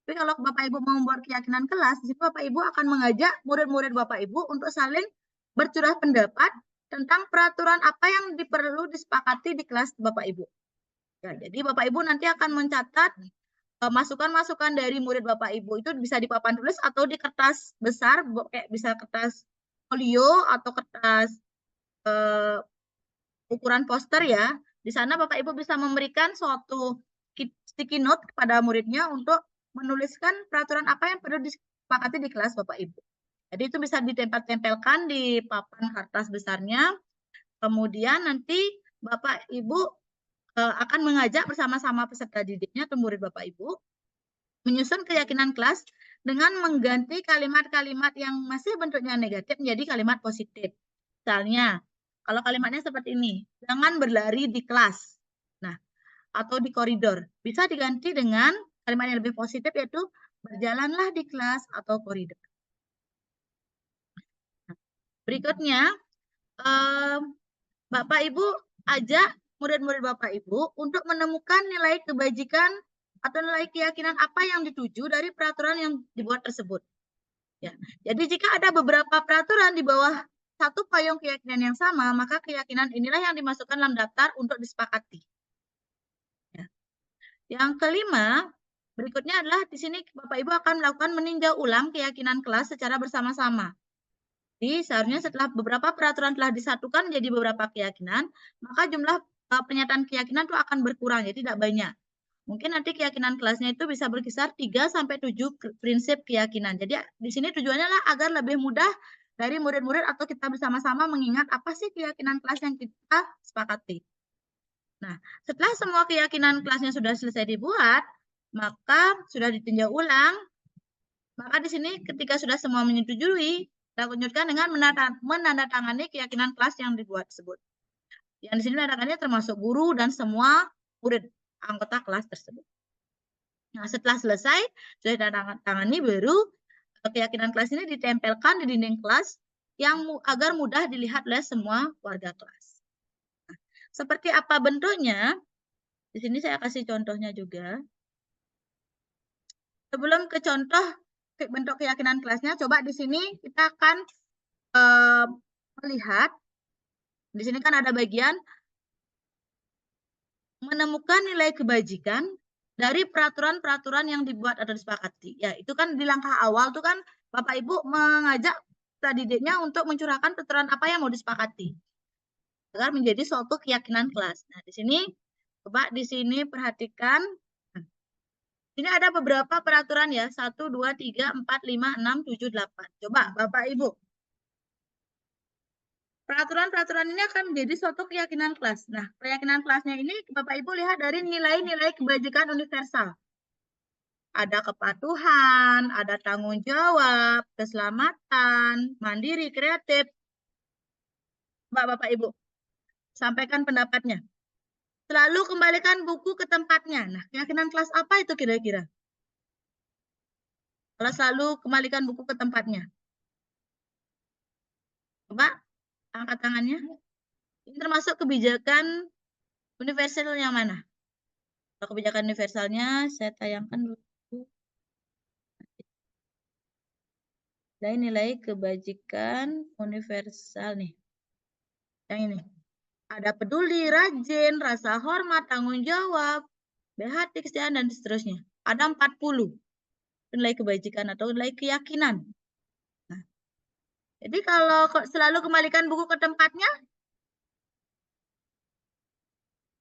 Tapi kalau Bapak Ibu mau membuat keyakinan kelas, di situ Bapak Ibu akan mengajak murid-murid Bapak Ibu untuk saling bercurah pendapat tentang peraturan apa yang perlu disepakati di kelas Bapak Ibu. Ya, jadi Bapak Ibu nanti akan mencatat masukan-masukan dari murid Bapak Ibu itu bisa di papan tulis atau di kertas besar, kayak bisa kertas folio atau kertas ukuran poster ya. Di sana Bapak Ibu bisa memberikan suatu sticky note kepada muridnya untuk menuliskan peraturan apa yang perlu disepakati di kelas Bapak Ibu. Jadi itu bisa ditempel-tempelkan di papan kertas besarnya. Kemudian nanti Bapak Ibu akan mengajak bersama-sama peserta didiknya atau murid Bapak Ibu menyusun keyakinan kelas dengan mengganti kalimat-kalimat yang masih bentuknya negatif menjadi kalimat positif. Misalnya, kalau kalimatnya seperti ini, jangan berlari di kelas. Nah, atau di koridor. Bisa diganti dengan kalimat yang lebih positif yaitu berjalanlah di kelas atau koridor. Nah, berikutnya, Bapak Ibu ajak murid-murid Bapak Ibu untuk menemukan nilai kebajikan atau nilai keyakinan apa yang dituju dari peraturan yang dibuat tersebut. Ya, jadi jika ada beberapa peraturan di bawah satu payung keyakinan yang sama, maka keyakinan inilah yang dimasukkan dalam daftar untuk disepakati. Ya. Yang kelima, berikutnya adalah di sini Bapak Ibu akan melakukan meninjau ulang keyakinan kelas secara bersama-sama. Jadi seharusnya setelah beberapa peraturan telah disatukan menjadi beberapa keyakinan, maka jumlah pernyataan keyakinan itu akan berkurang, jadi tidak banyak. Mungkin nanti keyakinan kelasnya itu bisa berkisar 3-7 prinsip keyakinan. Jadi di sini tujuannya lah agar lebih mudah dari murid-murid atau kita bersama-sama mengingat apa sih keyakinan kelas yang kita sepakati. Nah, setelah semua keyakinan kelasnya sudah selesai dibuat, maka sudah ditinjau ulang. Maka di sini ketika sudah semua menyetujui, kita lanjutkan dengan menandatangani keyakinan kelas yang dibuat tersebut. Yang di sini menandatangannya termasuk guru dan semua murid anggota kelas tersebut. Nah, setelah selesai, sudah ditandatangani baru keyakinan kelas ini ditempelkan di dinding kelas agar mudah dilihat oleh semua warga kelas. Nah, seperti apa bentuknya? Di sini saya kasih contohnya juga. Sebelum ke contoh bentuk keyakinan kelasnya, coba di sini kita akan melihat. Di sini kan ada bagian menemukan nilai kebajikan dari peraturan-peraturan yang dibuat atau disepakati. Ya, itu kan di langkah awal tuh kan Bapak Ibu mengajak peserta didiknya untuk mencurahkan peraturan apa yang mau disepakati agar menjadi suatu keyakinan kelas. Nah, di sini coba di sini perhatikan. Ini ada beberapa peraturan ya, 1, 2, 3, 4, 5, 6, 7, 8. Coba Bapak Ibu. Peraturan-peraturan ini akan menjadi suatu keyakinan kelas. Nah, keyakinan kelasnya ini Bapak Ibu lihat dari nilai-nilai kebajikan universal. Ada kepatuhan, ada tanggung jawab, keselamatan, mandiri, kreatif. Bapak Ibu, sampaikan pendapatnya. Selalu kembalikan buku ke tempatnya. Nah, keyakinan kelas apa itu kira-kira? Kalau selalu kembalikan buku ke tempatnya. Coba angkat tangannya. Ini termasuk kebijakan universal yang mana? Kalau kebijakan universalnya saya tayangkan dulu. Nilai kebajikan universal nih. Yang ini. Ada peduli, rajin, rasa hormat, tanggung jawab, berhati, kesetiaan, dan seterusnya. Ada 40 nilai kebajikan atau nilai keyakinan. Nah, jadi kalau selalu kembalikan buku ke tempatnya,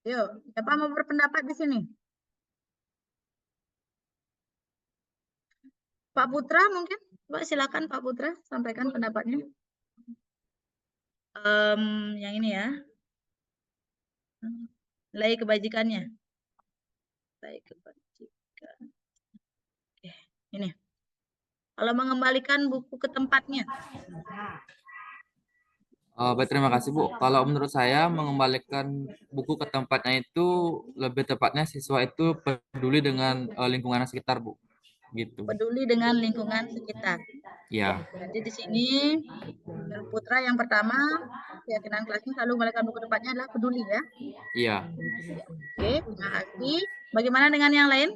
yuk, siapa mau berpendapat di sini? Pak Putra mungkin? Coba silakan Pak Putra, sampaikan pendapatnya. Yang ini ya. Nilai kebajikannya. Nilai kebajikan. Oke, ini. Kalau mengembalikan buku ke tempatnya. Baik, terima kasih Bu. Kalau menurut saya mengembalikan buku ke tempatnya itu lebih tepatnya siswa itu peduli dengan lingkungan sekitar Bu. Gitu. Peduli dengan lingkungan sekitar. Ya. Jadi di sini menurut Putra yang pertama keyakinan kelasnya selalu mengembalikan buku tempatnya adalah peduli ya. Iya. Oke, terima kasih. Bagaimana dengan yang lain?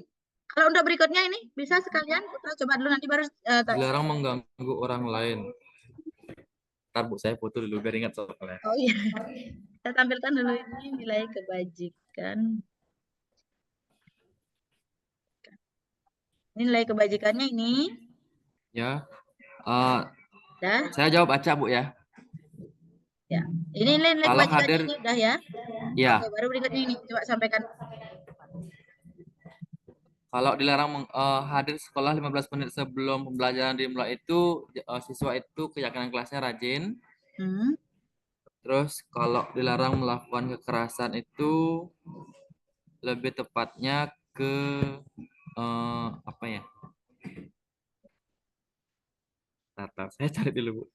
Kalau untuk berikutnya ini bisa sekalian Putra coba dulu nanti baru dilarang mengganggu orang lain. Ntar Bu, saya foto dulu biar ingat soalnya. Oh iya. Saya tampilkan dulu ini nilai kebajikan. Ini nilai kebajikannya ini. Ya. Saya jawab acak Bu ya. Ya. Ini nilai kebajikannya ini udah ya. Ya. Oke, baru berikutnya ini coba sampaikan. Kalau dilarang hadir sekolah 15 menit sebelum pembelajaran dimulai itu siswa itu keyakinan kelasnya rajin. Terus kalau dilarang melakukan kekerasan itu lebih tepatnya ke apa ya? Tata, saya cari dulu Bu.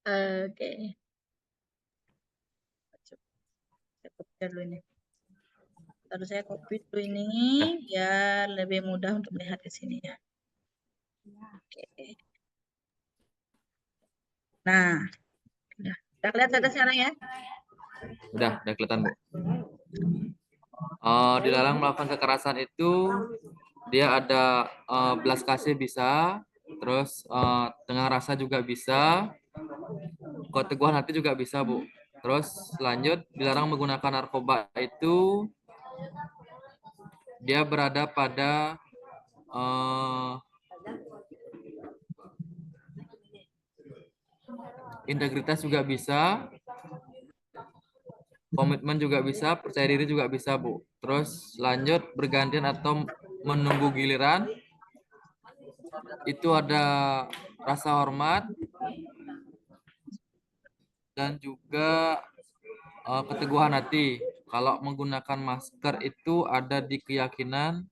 Oke. Saya copy dulu ini. Lalu saya copy dulu ini biar lebih mudah untuk melihat ke sini ya. Oke. Nah, udah kelihatan sekarang ya? Udah kelihatan Bu. Dilarang melakukan kekerasan itu dia ada belas kasih bisa, terus dengan rasa juga bisa, keteguhan hati juga bisa Bu. Terus lanjut dilarang menggunakan narkoba itu dia berada pada integritas juga bisa, komitmen juga bisa, percaya diri juga bisa Bu. Terus lanjut bergantian atau menunggu giliran itu ada rasa hormat dan juga keteguhan hati. Kalau menggunakan masker itu ada di keyakinan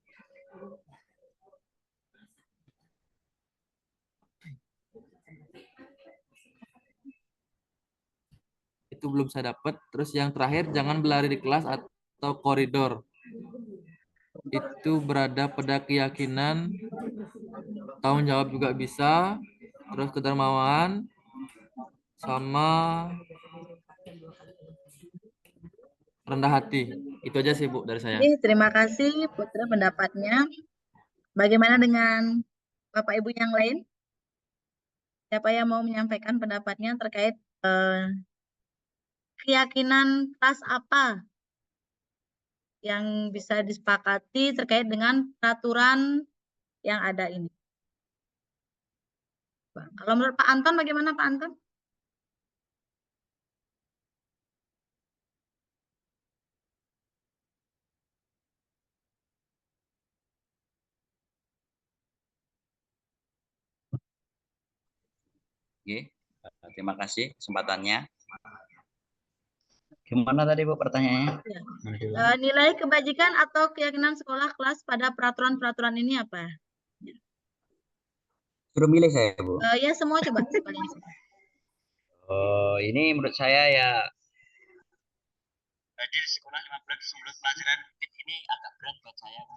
itu belum saya dapat. Terus yang terakhir, jangan berlari di kelas atau koridor. Itu berada pada keyakinan, tanggung jawab juga bisa, terus kedermawan, sama rendah hati. Itu aja sih Bu dari saya. Terima kasih Putra pendapatnya. Bagaimana dengan Bapak Ibu yang lain? Siapa yang mau menyampaikan pendapatnya terkait keyakinan kelas apa yang bisa disepakati terkait dengan peraturan yang ada ini? Kalau menurut Pak Anton, bagaimana Pak Anton? Oke, terima kasih kesempatannya. Gimana tadi Bu pertanyaannya? Nilai kebajikan atau keyakinan sekolah kelas pada peraturan-peraturan ini apa? Suruh milih saya Bu. Ya semua coba. Oh, ini menurut saya ya. Jadi sekolah 5 bulan sebelum pelajaran mungkin ini agak berat buat saya Bu.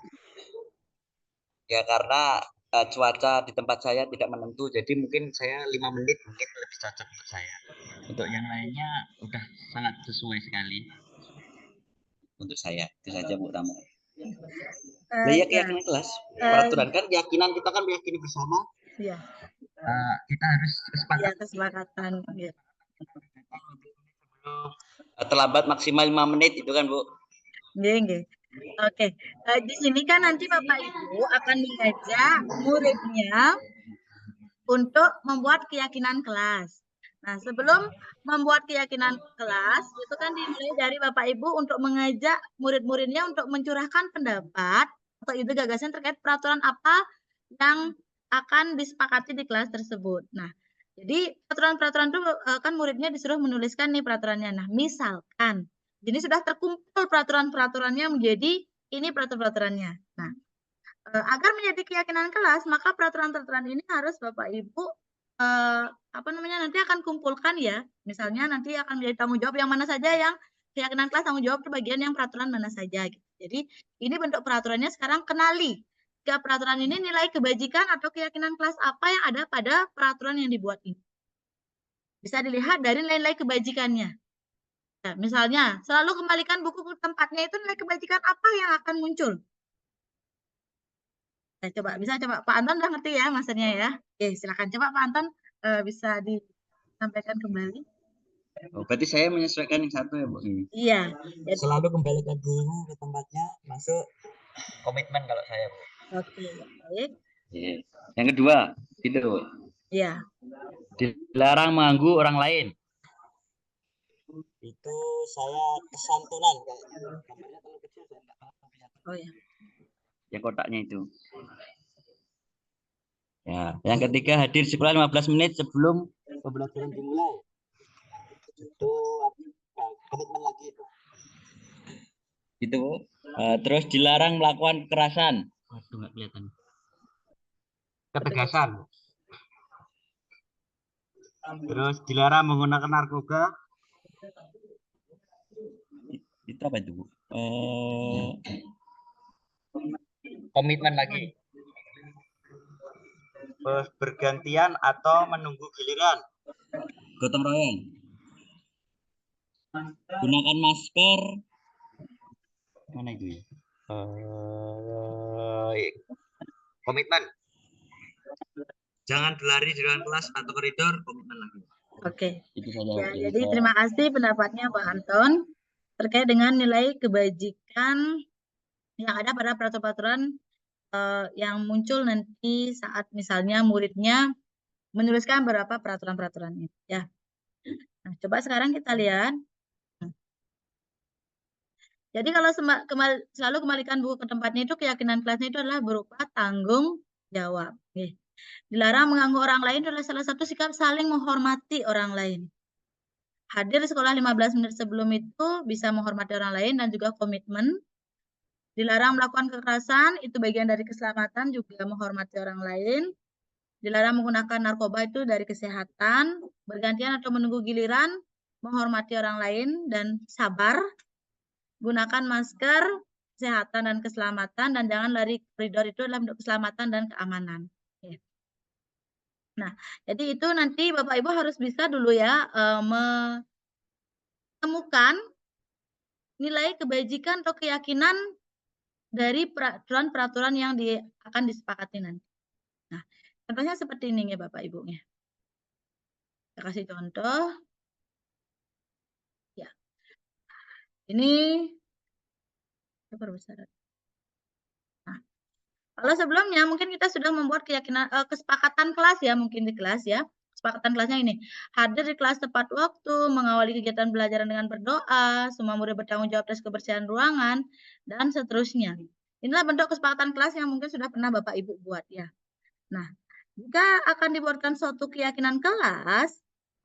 Ya karena cuaca di tempat saya tidak menentu, jadi mungkin saya 5 menit mungkin lebih cocok untuk saya. Untuk yang lainnya udah sangat sesuai sekali. Untuk saya itu saja Bu Tama. Ya keyakinan kelas, peraturan kan keyakinan kita kan meyakini bersama. Iya. Kita harus Ya, kesepakatan. Ya. Terlambat maksimal 5 menit itu kan Bu. Nggih. Oke. Di sini kan nanti Bapak Ibu akan mengajak muridnya untuk membuat keyakinan kelas. Nah, sebelum membuat keyakinan kelas, itu kan dimulai dari Bapak Ibu untuk mengajak murid-muridnya untuk mencurahkan pendapat atau ide gagasan terkait peraturan apa yang akan disepakati di kelas tersebut. Nah, jadi peraturan-peraturan itu kan muridnya disuruh menuliskan nih peraturannya. Nah, misalkan ini sudah terkumpul peraturan-peraturannya menjadi ini peraturan-peraturannya. Nah, agar menjadi keyakinan kelas, maka peraturan-peraturan ini harus Bapak Ibu nanti akan kumpulkan ya. Misalnya nanti akan menjadi tanggung jawab yang mana saja yang keyakinan kelas, tanggung jawab bagian yang peraturan mana saja. Gitu. Jadi ini bentuk peraturannya sekarang kenali. Jika peraturan ini nilai kebajikan atau keyakinan kelas apa yang ada pada peraturan yang dibuat ini. Bisa dilihat dari nilai-nilai kebajikannya. Nah, misalnya, selalu kembalikan buku ke tempatnya itu nilai kebajikan apa yang akan muncul? Nah, bisa coba Pak Anton udah ngerti ya maksudnya ya. Oke, silakan coba Pak Anton bisa disampaikan kembali. Oh, berarti saya menyesuaikan yang satu ya Bu. Iya. Jadi, selalu kembalikan buku ke tempatnya, masuk komitmen kalau saya Bu. Oke, baik. Yang kedua, itu Bu. Iya. Dilarang mengganggu orang lain. Itu saya kesantunan Oh ya. Ya kotaknya itu. Ya, yang ketiga hadir sekolah 15 menit sebelum pembelajaran dimulai. itu komitmen lagi itu. Gitu. Terus dilarang melakukan kekerasan. Waduh, nggak kelihatan. Ketegasan. Terus dilarang menggunakan narkoba. Itu apa itu Bu? Komitmen lagi. Bergantian atau menunggu giliran. Gotong royong. Gunakan masker. Mana itu ya? Komitmen. Jangan berlari di ruang kelas atau koridor, komitmen lagi. Oke. Itu saja. Ya, jadi terima kasih pendapatnya Pak Anton terkait dengan nilai kebajikan yang ada pada peraturan-peraturan yang muncul nanti saat misalnya muridnya menuliskan beberapa peraturan-peraturan ini. Ya. Nah, coba sekarang kita lihat. Jadi kalau selalu kembalikan buku ke tempatnya itu keyakinan kelasnya itu adalah berupa tanggung jawab. Oke. Dilarang mengganggu orang lain adalah salah satu sikap saling menghormati orang lain. Hadir di sekolah 15 menit sebelum itu bisa menghormati orang lain dan juga komitmen. Dilarang melakukan kekerasan, itu bagian dari keselamatan, juga menghormati orang lain. Dilarang menggunakan narkoba itu dari kesehatan. Bergantian atau menunggu giliran, menghormati orang lain, dan sabar. Gunakan masker, kesehatan dan keselamatan, dan jangan lari koridor, itu adalah bentuk keselamatan dan keamanan. Ya. Nah, jadi itu nanti Bapak Ibu harus bisa dulu ya menemukan nilai kebajikan atau keyakinan dari peraturan-peraturan yang akan disepakati nanti. Nah, contohnya seperti ini ya Bapak Ibu. Saya kasih contoh. Ya. Ini perbesar. Nah, kalau sebelumnya mungkin kita sudah membuat keyakinan kesepakatan kelas ya, mungkin di kelas ya. Kesepakatan kelasnya ini, hadir di kelas tepat waktu, mengawali kegiatan belajaran dengan berdoa, semua murid bertanggung jawab atas kebersihan ruangan, dan seterusnya. Inilah bentuk kesepakatan kelas yang mungkin sudah pernah Bapak Ibu buat ya. Nah, jika akan dibuatkan suatu keyakinan kelas,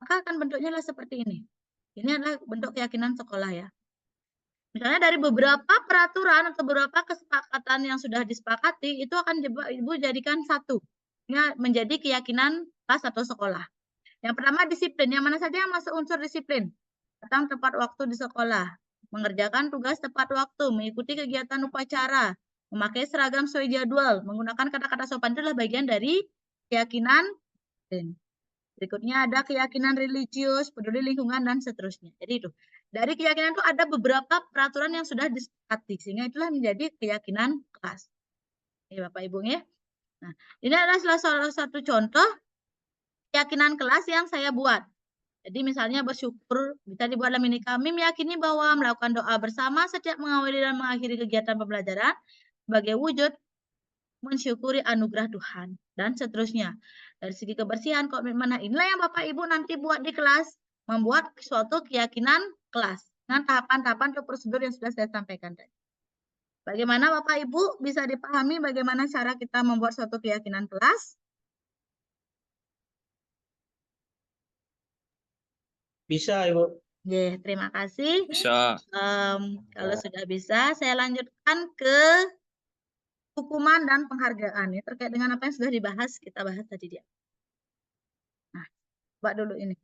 maka akan bentuknya adalah seperti ini. Ini adalah bentuk keyakinan sekolah ya. Misalnya dari beberapa peraturan atau beberapa kesepakatan yang sudah disepakati, itu akan Ibu jadikan satu. Ini menjadi keyakinan kelas atau sekolah. Yang pertama disiplin, yang mana saja yang masuk unsur disiplin. Datang tepat waktu di sekolah, mengerjakan tugas tepat waktu, mengikuti kegiatan upacara, memakai seragam sesuai jadwal, menggunakan kata-kata sopan, itu adalah bagian dari keyakinan. Berikutnya ada keyakinan religius, peduli lingkungan, dan seterusnya. Jadi itu. Dari keyakinan itu ada beberapa peraturan yang sudah disepakati, sehingga itulah menjadi keyakinan kelas. Ini Bapak Ibu ya. Nah, ini adalah salah satu contoh keyakinan kelas yang saya buat. Jadi misalnya bersyukur, bisa dibuat dalam ini. Kami meyakini bahwa melakukan doa bersama setiap mengawali dan mengakhiri kegiatan pembelajaran sebagai wujud mensyukuri anugerah Tuhan, dan seterusnya. Dari segi kebersihan, komitmen, inilah yang Bapak Ibu nanti buat di kelas, membuat suatu keyakinan kelas dengan tahapan-tahapan atau prosedur yang sudah saya sampaikan tadi. Bagaimana Bapak Ibu bisa dipahami bagaimana cara kita membuat suatu keyakinan kelas? Bisa, Ibu. Oke, terima kasih. Bisa. Kalau sudah bisa, saya lanjutkan ke hukuman dan penghargaan. Ya, terkait dengan apa yang sudah dibahas, kita bahas tadi dia. Nah, coba dulu ini.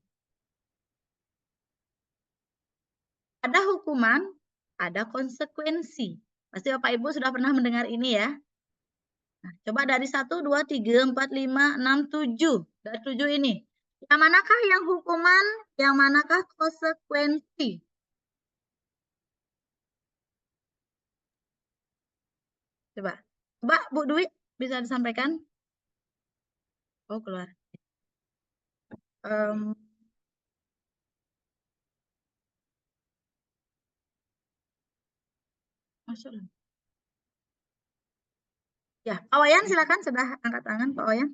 Ada hukuman, ada konsekuensi. Pasti Bapak Ibu sudah pernah mendengar ini ya. Nah, coba dari 1, 2, 3, 4, 5, 6, 7. Dari 7 ini. Yang manakah yang hukuman, yang manakah konsekuensi? Coba. Coba Bu Dwi bisa disampaikan? Oh, keluar. Masuk. Ya, Pak Wayan silakan, sudah angkat tangan Pak Wayan.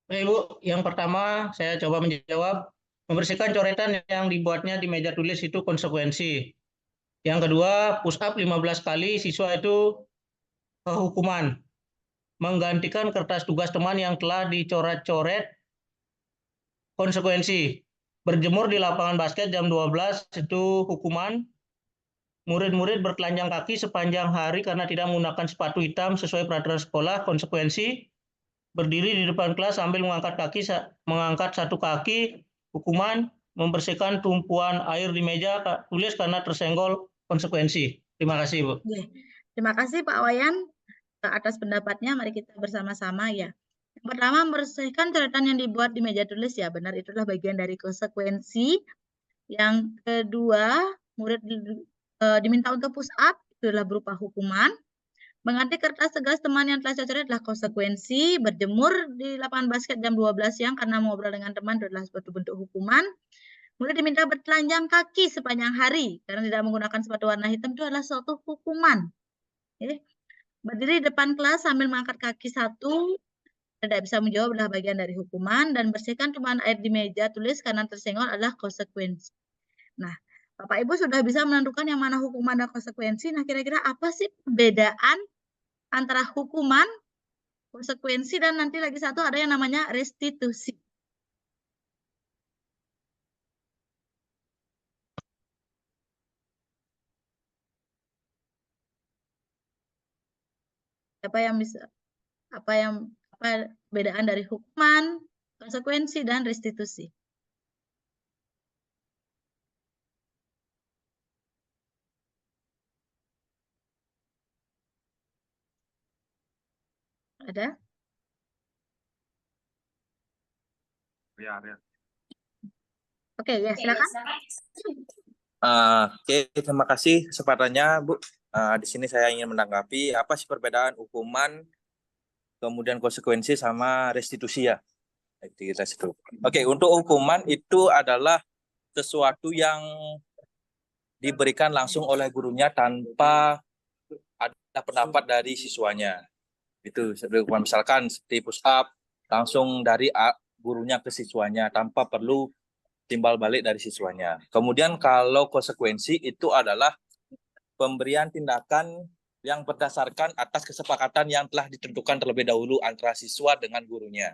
Baik, Ibu, yang pertama saya coba menjawab, membersihkan coretan yang dibuatnya di meja tulis itu konsekuensi. Yang kedua, push up 15 kali siswa itu hukuman. Menggantikan kertas tugas teman yang telah dicoret-coret konsekuensi. Berjemur di lapangan basket jam 12 itu hukuman. Murid-murid bertelanjang kaki sepanjang hari karena tidak menggunakan sepatu hitam sesuai peraturan sekolah, konsekuensi. Berdiri di depan kelas sambil mengangkat satu kaki, hukuman. Membersihkan tumpuan air di meja tulis karena tersenggol, konsekuensi. Terima kasih, Bu. Terima kasih Pak Wayan atas pendapatnya. Mari kita bersama-sama ya. Yang pertama, membersihkan coretan yang dibuat di meja tulis ya, benar, itulah bagian dari konsekuensi. Yang kedua, murid diminta untuk push up, itu adalah berupa hukuman. Mengganti kertas tugas teman yang telah coret adalah konsekuensi. Berjemur di lapangan basket jam 12 siang karena mengobrol dengan teman adalah suatu bentuk hukuman. Murid diminta bertelanjang kaki sepanjang hari karena tidak menggunakan sepatu warna hitam, itu adalah suatu hukuman. Oke. Berdiri di depan kelas sambil mengangkat kaki satu, tidak bisa menjawab adalah bagian dari hukuman. Dan bersihkan tumpahan air di meja tulis karena tersenggol adalah konsekuensi. Nah, Bapak Ibu sudah bisa menentukan yang mana hukuman dan konsekuensi. Nah, kira-kira apa sih perbedaan antara hukuman, konsekuensi, dan nanti lagi satu ada yang namanya restitusi. Apa perbedaan dari hukuman, konsekuensi, dan restitusi? Ada? Ya. Oke, ya silakan. Oke, terima kasih kesempatannya, Bu. Di sini saya ingin menanggapi apa sih perbedaan hukuman, kemudian konsekuensi sama restitusi ya. Aktivitas itu. Oke, untuk hukuman itu adalah sesuatu yang diberikan langsung oleh gurunya tanpa ada pendapat dari siswanya. Itu misalkan seperti push up langsung dari gurunya ke siswanya tanpa perlu timbal balik dari siswanya. Kemudian kalau konsekuensi itu adalah pemberian tindakan yang berdasarkan atas kesepakatan yang telah ditentukan terlebih dahulu antara siswa dengan gurunya.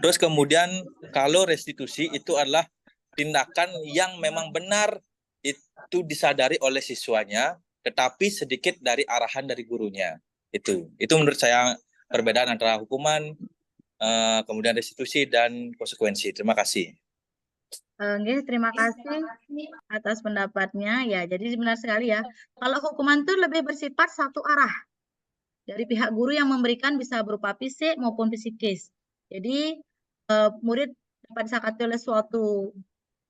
Terus kemudian kalau restitusi itu adalah tindakan yang memang benar itu disadari oleh siswanya, tetapi sedikit dari arahan dari gurunya. Itu menurut saya perbedaan antara hukuman, kemudian restitusi dan konsekuensi. Terima kasih. Terima kasih atas pendapatnya. Ya, jadi benar sekali ya. Kalau hukuman itu lebih bersifat satu arah. Dari pihak guru yang memberikan bisa berupa fisik maupun psikis. Jadi murid dapat disakati oleh suatu,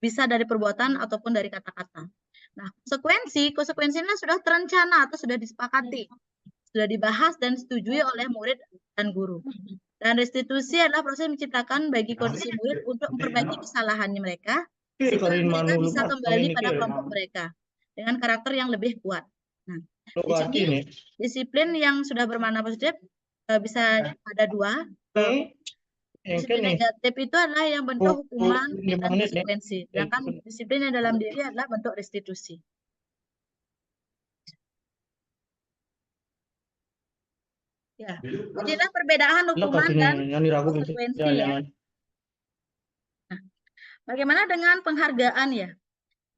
bisa dari perbuatan ataupun dari kata-kata. Nah, konsekuensinya sudah terencana atau sudah disepakati, sudah dibahas dan disetujui oleh murid dan guru. Dan restitusi adalah proses menciptakan bagi kondisi murid untuk memperbaiki kesalahannya mereka, sehingga mereka bisa kembali pada kelompok mereka dengan karakter yang lebih kuat. Nah, di sini disiplin yang sudah bermakna positif bisa ada dua. Disiplin negatif itu adalah yang bentuk hukuman dan konsekuensi. Sedangkan disiplin yang dalam diri adalah bentuk restitusi. Ya, jadilah perbedaan hukuman dan konsekuensi ya. Nah, bagaimana dengan penghargaan ya?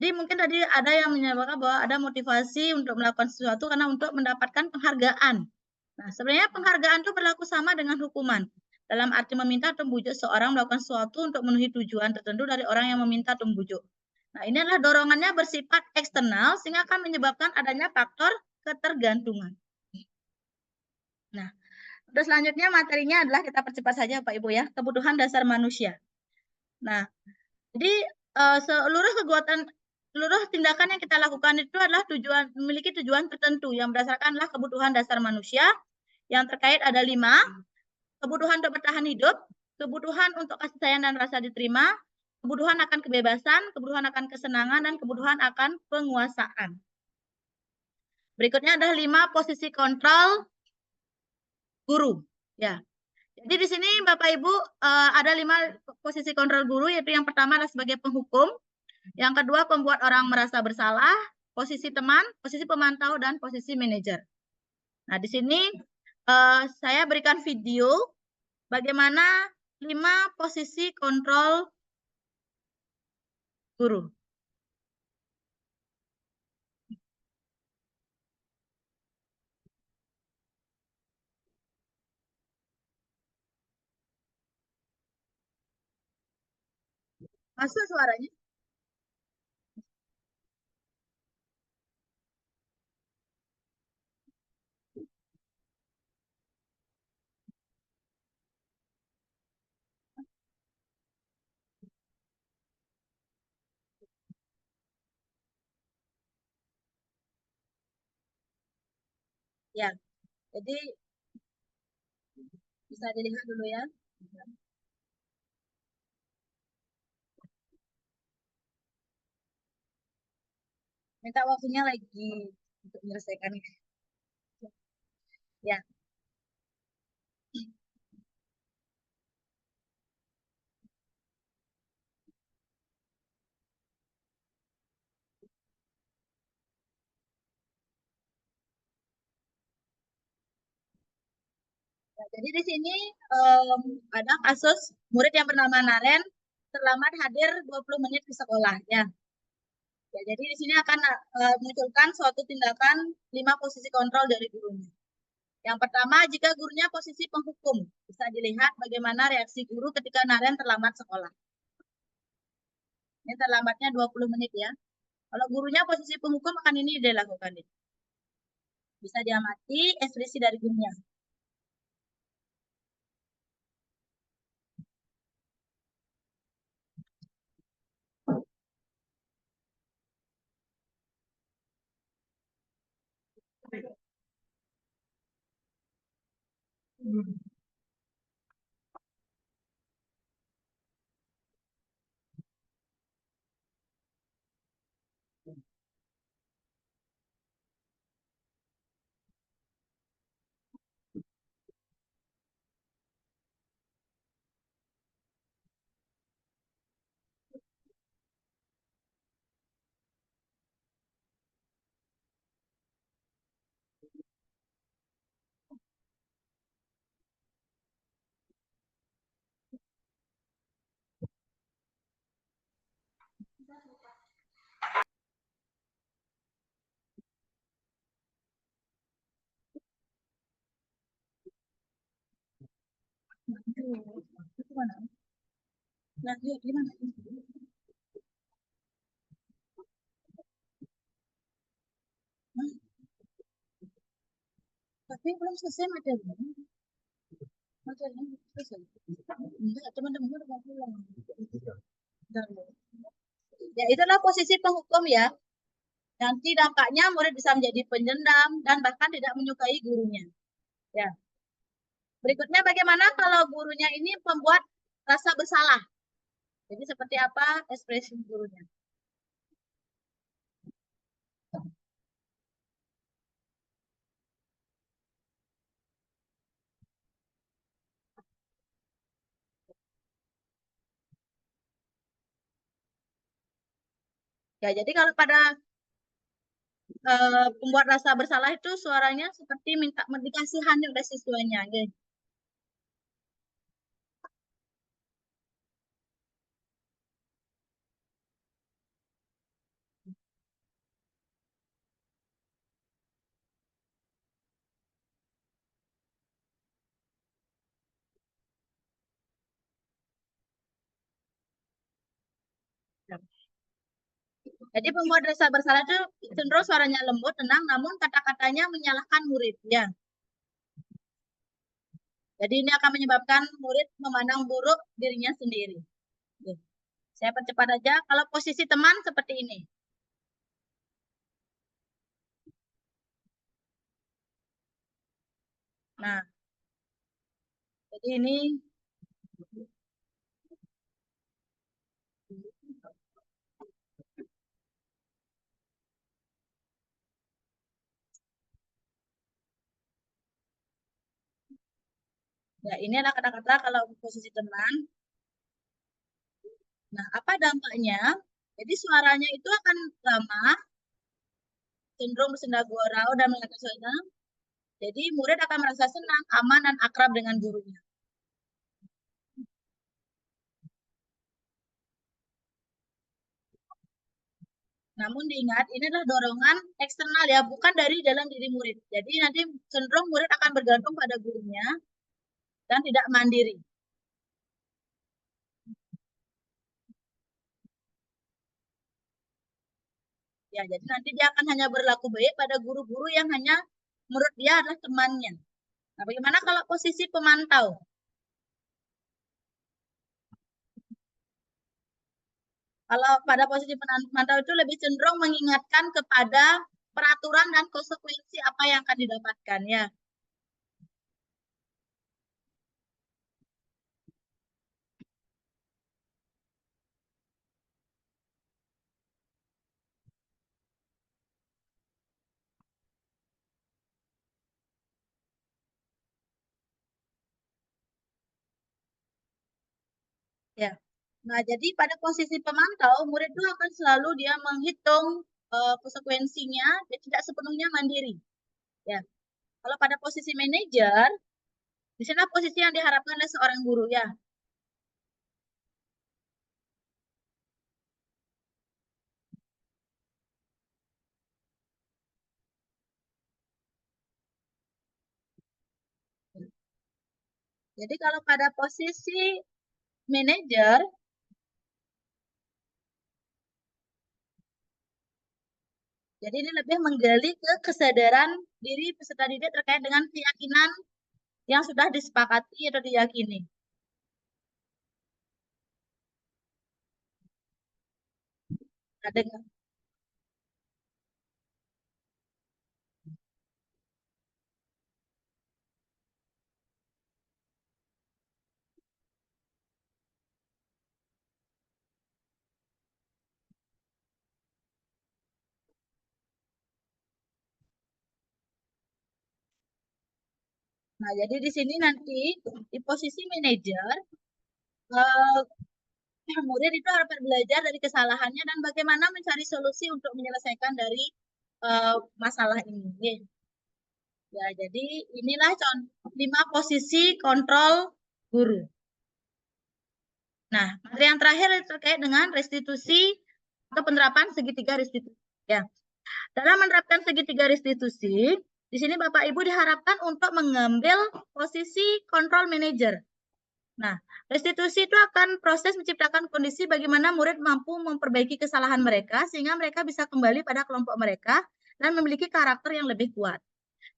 Jadi mungkin tadi ada yang menyebutkan bahwa ada motivasi untuk melakukan sesuatu karena untuk mendapatkan penghargaan. Nah, sebenarnya penghargaan itu berlaku sama dengan hukuman. Dalam arti meminta atau membujuk seorang melakukan sesuatu untuk memenuhi tujuan tertentu dari orang yang meminta atau membujuk. Nah, ini adalah dorongannya bersifat eksternal sehingga akan menyebabkan adanya faktor ketergantungan. Nah, terus selanjutnya materinya adalah kita percepat saja Pak Ibu ya, kebutuhan dasar manusia. Nah, jadi seluruh tindakan yang kita lakukan itu adalah memiliki tujuan tertentu yang berdasarkanlah kebutuhan dasar manusia yang terkait ada 5. Kebutuhan untuk bertahan hidup, kebutuhan untuk kasih sayang dan rasa diterima, kebutuhan akan kebebasan, kebutuhan akan kesenangan, dan kebutuhan akan penguasaan. Berikutnya adalah 5 posisi kontrol guru. Ya. Jadi di sini Bapak Ibu ada 5 posisi kontrol guru, yaitu yang pertama adalah sebagai penghukum, yang kedua pembuat orang merasa bersalah, posisi teman, posisi pemantau, dan posisi manajer. Nah di sini saya berikan video bagaimana 5 posisi kontrol guru. Masuk suaranya? Ya, jadi bisa dilihat dulu ya. Minta waktunya lagi untuk menyelesaikan. Ya. Nah, jadi di sini ada kasus murid yang bernama Naren terlambat hadir 20 menit di sekolah ya. Ya, jadi di sini akan munculkan suatu tindakan 5 posisi kontrol dari gurunya. Yang pertama, jika gurunya posisi penghukum, bisa dilihat bagaimana reaksi guru ketika Naren terlambat sekolah. Ini terlambatnya 20 menit ya. Kalau gurunya posisi penghukum akan ini dilakukan. Bisa diamati ekspresi dari gurunya. Nah, lihat gimana? Tapi belum selesai materinya. Materinya belum selesai. Enggak, teman-teman udah mau pulang. Bentar, Bu. Ya, itulah posisi penghukum ya. Nanti dampaknya murid bisa menjadi pendendam dan bahkan tidak menyukai gurunya. Ya. Berikutnya bagaimana kalau gurunya ini membuat rasa bersalah? Jadi seperti apa ekspresi gurunya? Ya, jadi kalau pada pembuat rasa bersalah itu suaranya seperti minta dikasihani oleh siswanya. Gitu. Jadi pembuat rasa bersalah itu cenderung suaranya lembut, tenang, namun kata-katanya menyalahkan murid. Ya. Jadi ini akan menyebabkan murid memandang buruk dirinya sendiri. Oke. Saya percepat aja. Kalau posisi teman seperti ini. Nah, jadi ini ya ini adalah kata-kata kalau posisi teman. Nah, apa dampaknya? Jadi suaranya itu akan ramah, cenderung bersenda gurau dan mengatur suasana. Jadi murid akan merasa senang, aman, dan akrab dengan gurunya. Namun diingat, ini adalah dorongan eksternal ya, bukan dari dalam diri murid. Jadi nanti cenderung murid akan bergantung pada gurunya dan tidak mandiri. Ya, jadi nanti dia akan hanya berlaku baik pada guru-guru yang hanya menurut dia adalah temannya. Nah, bagaimana kalau posisi pemantau? Kalau pada posisi pemantau itu lebih cenderung mengingatkan kepada peraturan dan konsekuensi apa yang akan didapatkan ya. Ya. Nah, jadi pada posisi pemantau, murid itu akan selalu dia menghitung konsekuensinya dan tidak sepenuhnya mandiri. Ya. Kalau pada posisi manajer, di sana posisi yang diharapkan oleh seorang guru ya. Jadi kalau pada posisi manajer, jadi ini lebih menggali ke kesadaran diri peserta didik terkait dengan keyakinan yang sudah disepakati atau diyakini. Ada nggak? Nah, jadi di sini nanti di posisi manajer, eh, murid itu harus belajar dari kesalahannya dan bagaimana mencari solusi untuk menyelesaikan dari masalah ini. Ya, jadi inilah contoh 5 posisi kontrol guru. Nah, materi yang terakhir terkait dengan restitusi atau penerapan segitiga restitusi. Ya, dalam menerapkan segitiga restitusi, di sini Bapak Ibu diharapkan untuk mengambil posisi kontrol manager. Nah, restitusi itu akan proses menciptakan kondisi bagaimana murid mampu memperbaiki kesalahan mereka sehingga mereka bisa kembali pada kelompok mereka dan memiliki karakter yang lebih kuat.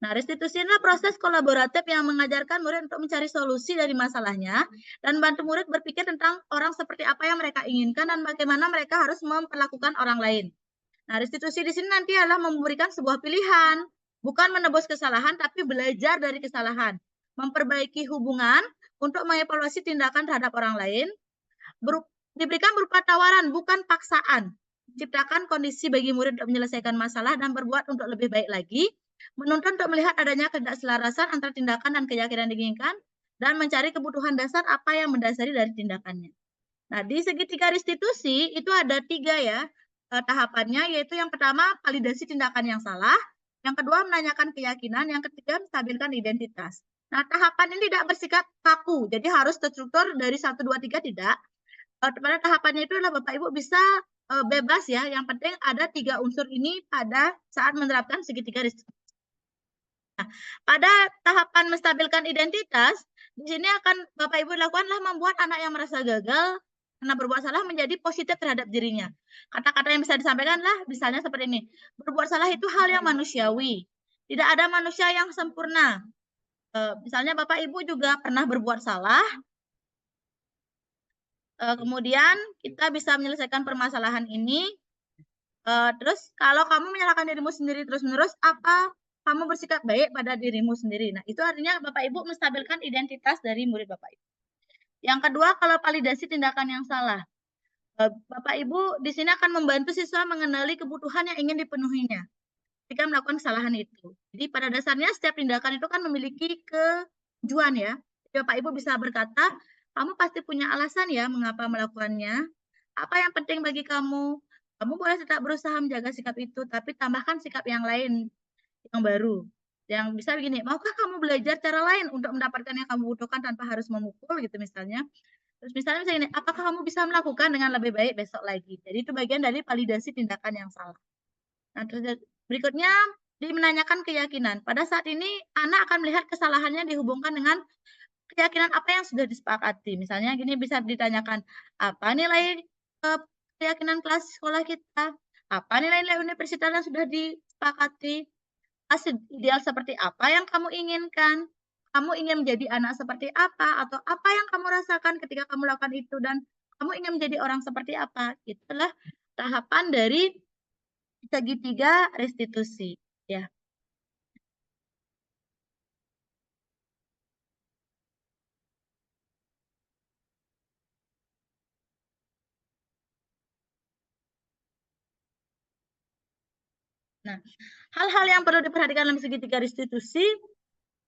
Nah, restitusi adalah proses kolaboratif yang mengajarkan murid untuk mencari solusi dari masalahnya dan bantu murid berpikir tentang orang seperti apa yang mereka inginkan dan bagaimana mereka harus memperlakukan orang lain. Nah, restitusi di sini nanti adalah memberikan sebuah pilihan, bukan menebus kesalahan, tapi belajar dari kesalahan, memperbaiki hubungan untuk mengevaluasi tindakan terhadap orang lain, diberikan berupa tawaran, bukan paksaan, ciptakan kondisi bagi murid untuk menyelesaikan masalah dan berbuat untuk lebih baik lagi, menuntut untuk melihat adanya ketidakselarasan antara tindakan dan keyakinan diinginkan, dan mencari kebutuhan dasar apa yang mendasari dari tindakannya. Nah, di segitiga restitusi itu ada 3 ya tahapannya, yaitu yang pertama validasi tindakan yang salah, yang kedua menanyakan keyakinan, yang ketiga menstabilkan identitas. Nah, tahapan ini tidak bersikap kaku, jadi harus terstruktur dari 1, 2, 3 tidak. Pada tahapannya itu adalah Bapak Ibu bisa bebas ya, yang penting ada 3 unsur ini pada saat menerapkan segitiga restitusi. Nah, pada tahapan menstabilkan identitas, di sini akan Bapak Ibu lakukanlah membuat anak yang merasa gagal karena berbuat salah menjadi positif terhadap dirinya. Kata-kata yang bisa disampaikan lah, misalnya seperti ini. Berbuat salah itu hal yang manusiawi. Tidak ada manusia yang sempurna. Misalnya Bapak Ibu juga pernah berbuat salah, kemudian kita bisa menyelesaikan permasalahan ini. Terus kalau kamu menyalahkan dirimu sendiri terus-menerus, apa kamu bersikap baik pada dirimu sendiri? Nah, itu artinya Bapak Ibu menstabilkan identitas dari murid Bapak Ibu. Yang kedua, kalau validasi tindakan yang salah. Bapak Ibu di sini akan membantu siswa mengenali kebutuhan yang ingin dipenuhinya ketika melakukan kesalahan itu. Jadi pada dasarnya setiap tindakan itu kan memiliki tujuan ya. Jadi Bapak Ibu bisa berkata, kamu pasti punya alasan ya mengapa melakukannya. Apa yang penting bagi kamu? Kamu boleh tetap berusaha menjaga sikap itu, tapi tambahkan sikap yang lain, yang baru. Yang bisa begini, maukah kamu belajar cara lain untuk mendapatkan yang kamu butuhkan tanpa harus memukul gitu misalnya. Terus misalnya ini, apakah kamu bisa melakukan dengan lebih baik besok lagi? Jadi itu bagian dari validasi tindakan yang salah. Nah, terus berikutnya menanyakan keyakinan. Pada saat ini anak akan melihat kesalahannya dihubungkan dengan keyakinan apa yang sudah disepakati. Misalnya gini bisa ditanyakan, apa nilai keyakinan kelas sekolah kita? Apa nilai-nilai universitas yang sudah disepakati? Hasil ideal seperti apa yang kamu inginkan? Kamu ingin menjadi anak seperti apa? Atau apa yang kamu rasakan ketika kamu lakukan itu? Dan kamu ingin menjadi orang seperti apa? Itulah tahapan dari segitiga restitusi. Ya. Nah, hal-hal yang perlu diperhatikan dalam segitiga restitusi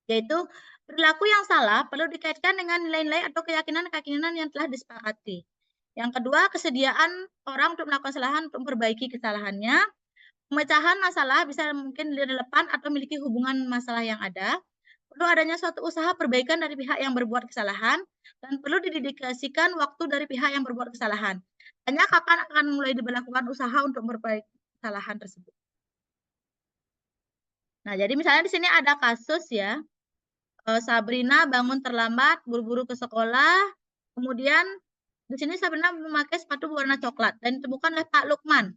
yaitu perilaku yang salah perlu dikaitkan dengan nilai-nilai atau keyakinan-keyakinan yang telah disepakati. Yang kedua, kesediaan orang untuk melakukan kesalahan untuk memperbaiki kesalahannya. Pemecahan masalah bisa mungkin relevan atau memiliki hubungan masalah yang ada. Perlu adanya suatu usaha perbaikan dari pihak yang berbuat kesalahan dan perlu didedikasikan waktu dari pihak yang berbuat kesalahan. Hanya kapan akan mulai diberlakukan usaha untuk memperbaiki kesalahan tersebut. Nah, jadi misalnya di sini ada kasus ya. Sabrina bangun terlambat, buru-buru ke sekolah. Kemudian di sini Sabrina memakai sepatu berwarna coklat dan ditemukan oleh Pak Lukman.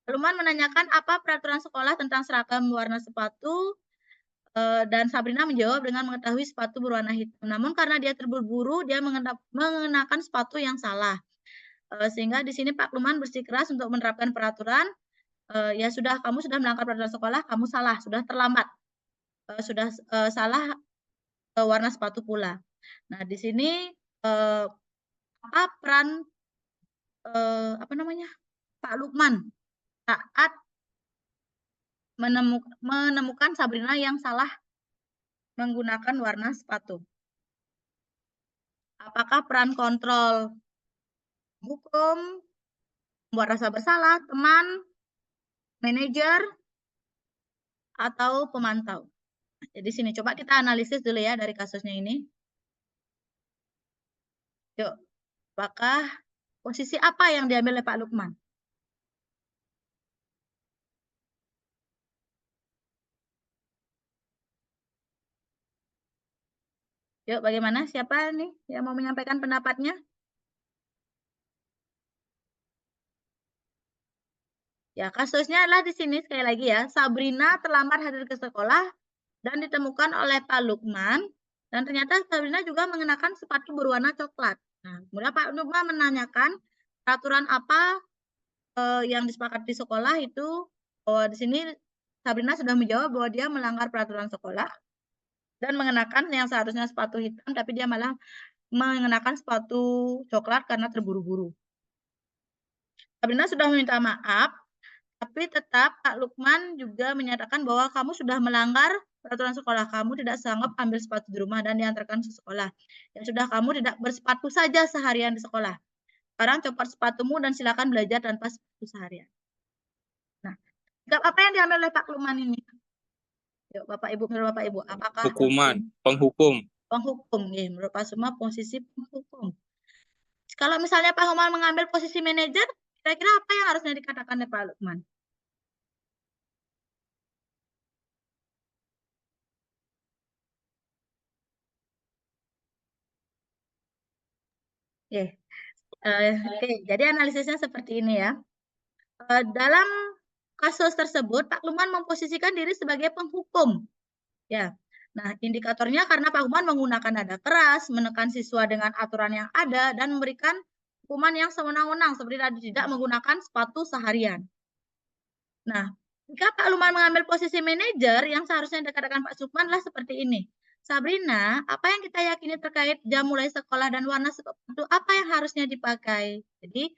Pak Lukman menanyakan apa peraturan sekolah tentang seragam warna sepatu dan Sabrina menjawab dengan mengetahui sepatu berwarna hitam. Namun karena dia terburu-buru, dia mengenakan sepatu yang salah. Sehingga di sini Pak Lukman bersikeras untuk menerapkan peraturan. Ya sudah, kamu sudah melanggar peraturan sekolah, kamu salah, sudah terlambat, sudah salah warna sepatu pula. Nah, di sini apa peran Pak Lukman saat menemukan Sabrina yang salah menggunakan warna sepatu. Apakah peran kontrol hukum, membuat rasa bersalah, teman, manajer, atau pemantau? Jadi sini coba kita analisis dulu ya dari kasusnya ini. Yuk, apakah posisi apa yang diambil oleh Pak Lukman? Yuk, bagaimana? Siapa nih yang mau menyampaikan pendapatnya? Ya, kasusnya adalah di sini sekali lagi ya. Sabrina terlambat hadir ke sekolah dan ditemukan oleh Pak Lukman. Dan ternyata Sabrina juga mengenakan sepatu berwarna coklat. Nah, kemudian Pak Lukman menanyakan peraturan apa yang disepakati di sekolah itu. Bahwa di sini Sabrina sudah menjawab bahwa dia melanggar peraturan sekolah dan mengenakan yang seharusnya sepatu hitam, tapi dia malah mengenakan sepatu coklat karena terburu-buru. Sabrina sudah meminta maaf, tapi tetap Pak Lukman juga menyatakan bahwa kamu sudah melanggar peraturan sekolah. Kamu tidak sanggup ambil sepatu di rumah dan diantarkan ke sekolah. Ya sudah, kamu tidak bersepatu saja seharian di sekolah. Sekarang copot sepatumu dan silakan belajar tanpa sepatu seharian. Nah, sikap apa yang diambil oleh Pak Lukman ini? Yuk, Bapak Ibu, menurut Bapak Ibu, apakah Hukuman, penghukum. Penghukum? Ya, menurut Pak Suma posisi penghukum. Kalau misalnya Pak Lukman mengambil posisi manajer, kira-kira apa yang harusnya dikatakan oleh Pak Lukman? Oke, jadi analisisnya seperti ini ya. Dalam kasus tersebut, Pak Lukman memposisikan diri sebagai penghukum. Ya, nah indikatornya karena Pak Lukman menggunakan nada keras, menekan siswa dengan aturan yang ada, dan memberikan hukuman yang sewenang-wenang seperti tadi tidak menggunakan sepatu seharian. Nah, jika Pak Lukman mengambil posisi manajer, yang seharusnya dikatakan Pak Lukman adalah seperti ini. Sabrina, apa yang kita yakini terkait jam mulai sekolah dan warna sepatu, apa yang harusnya dipakai? Jadi,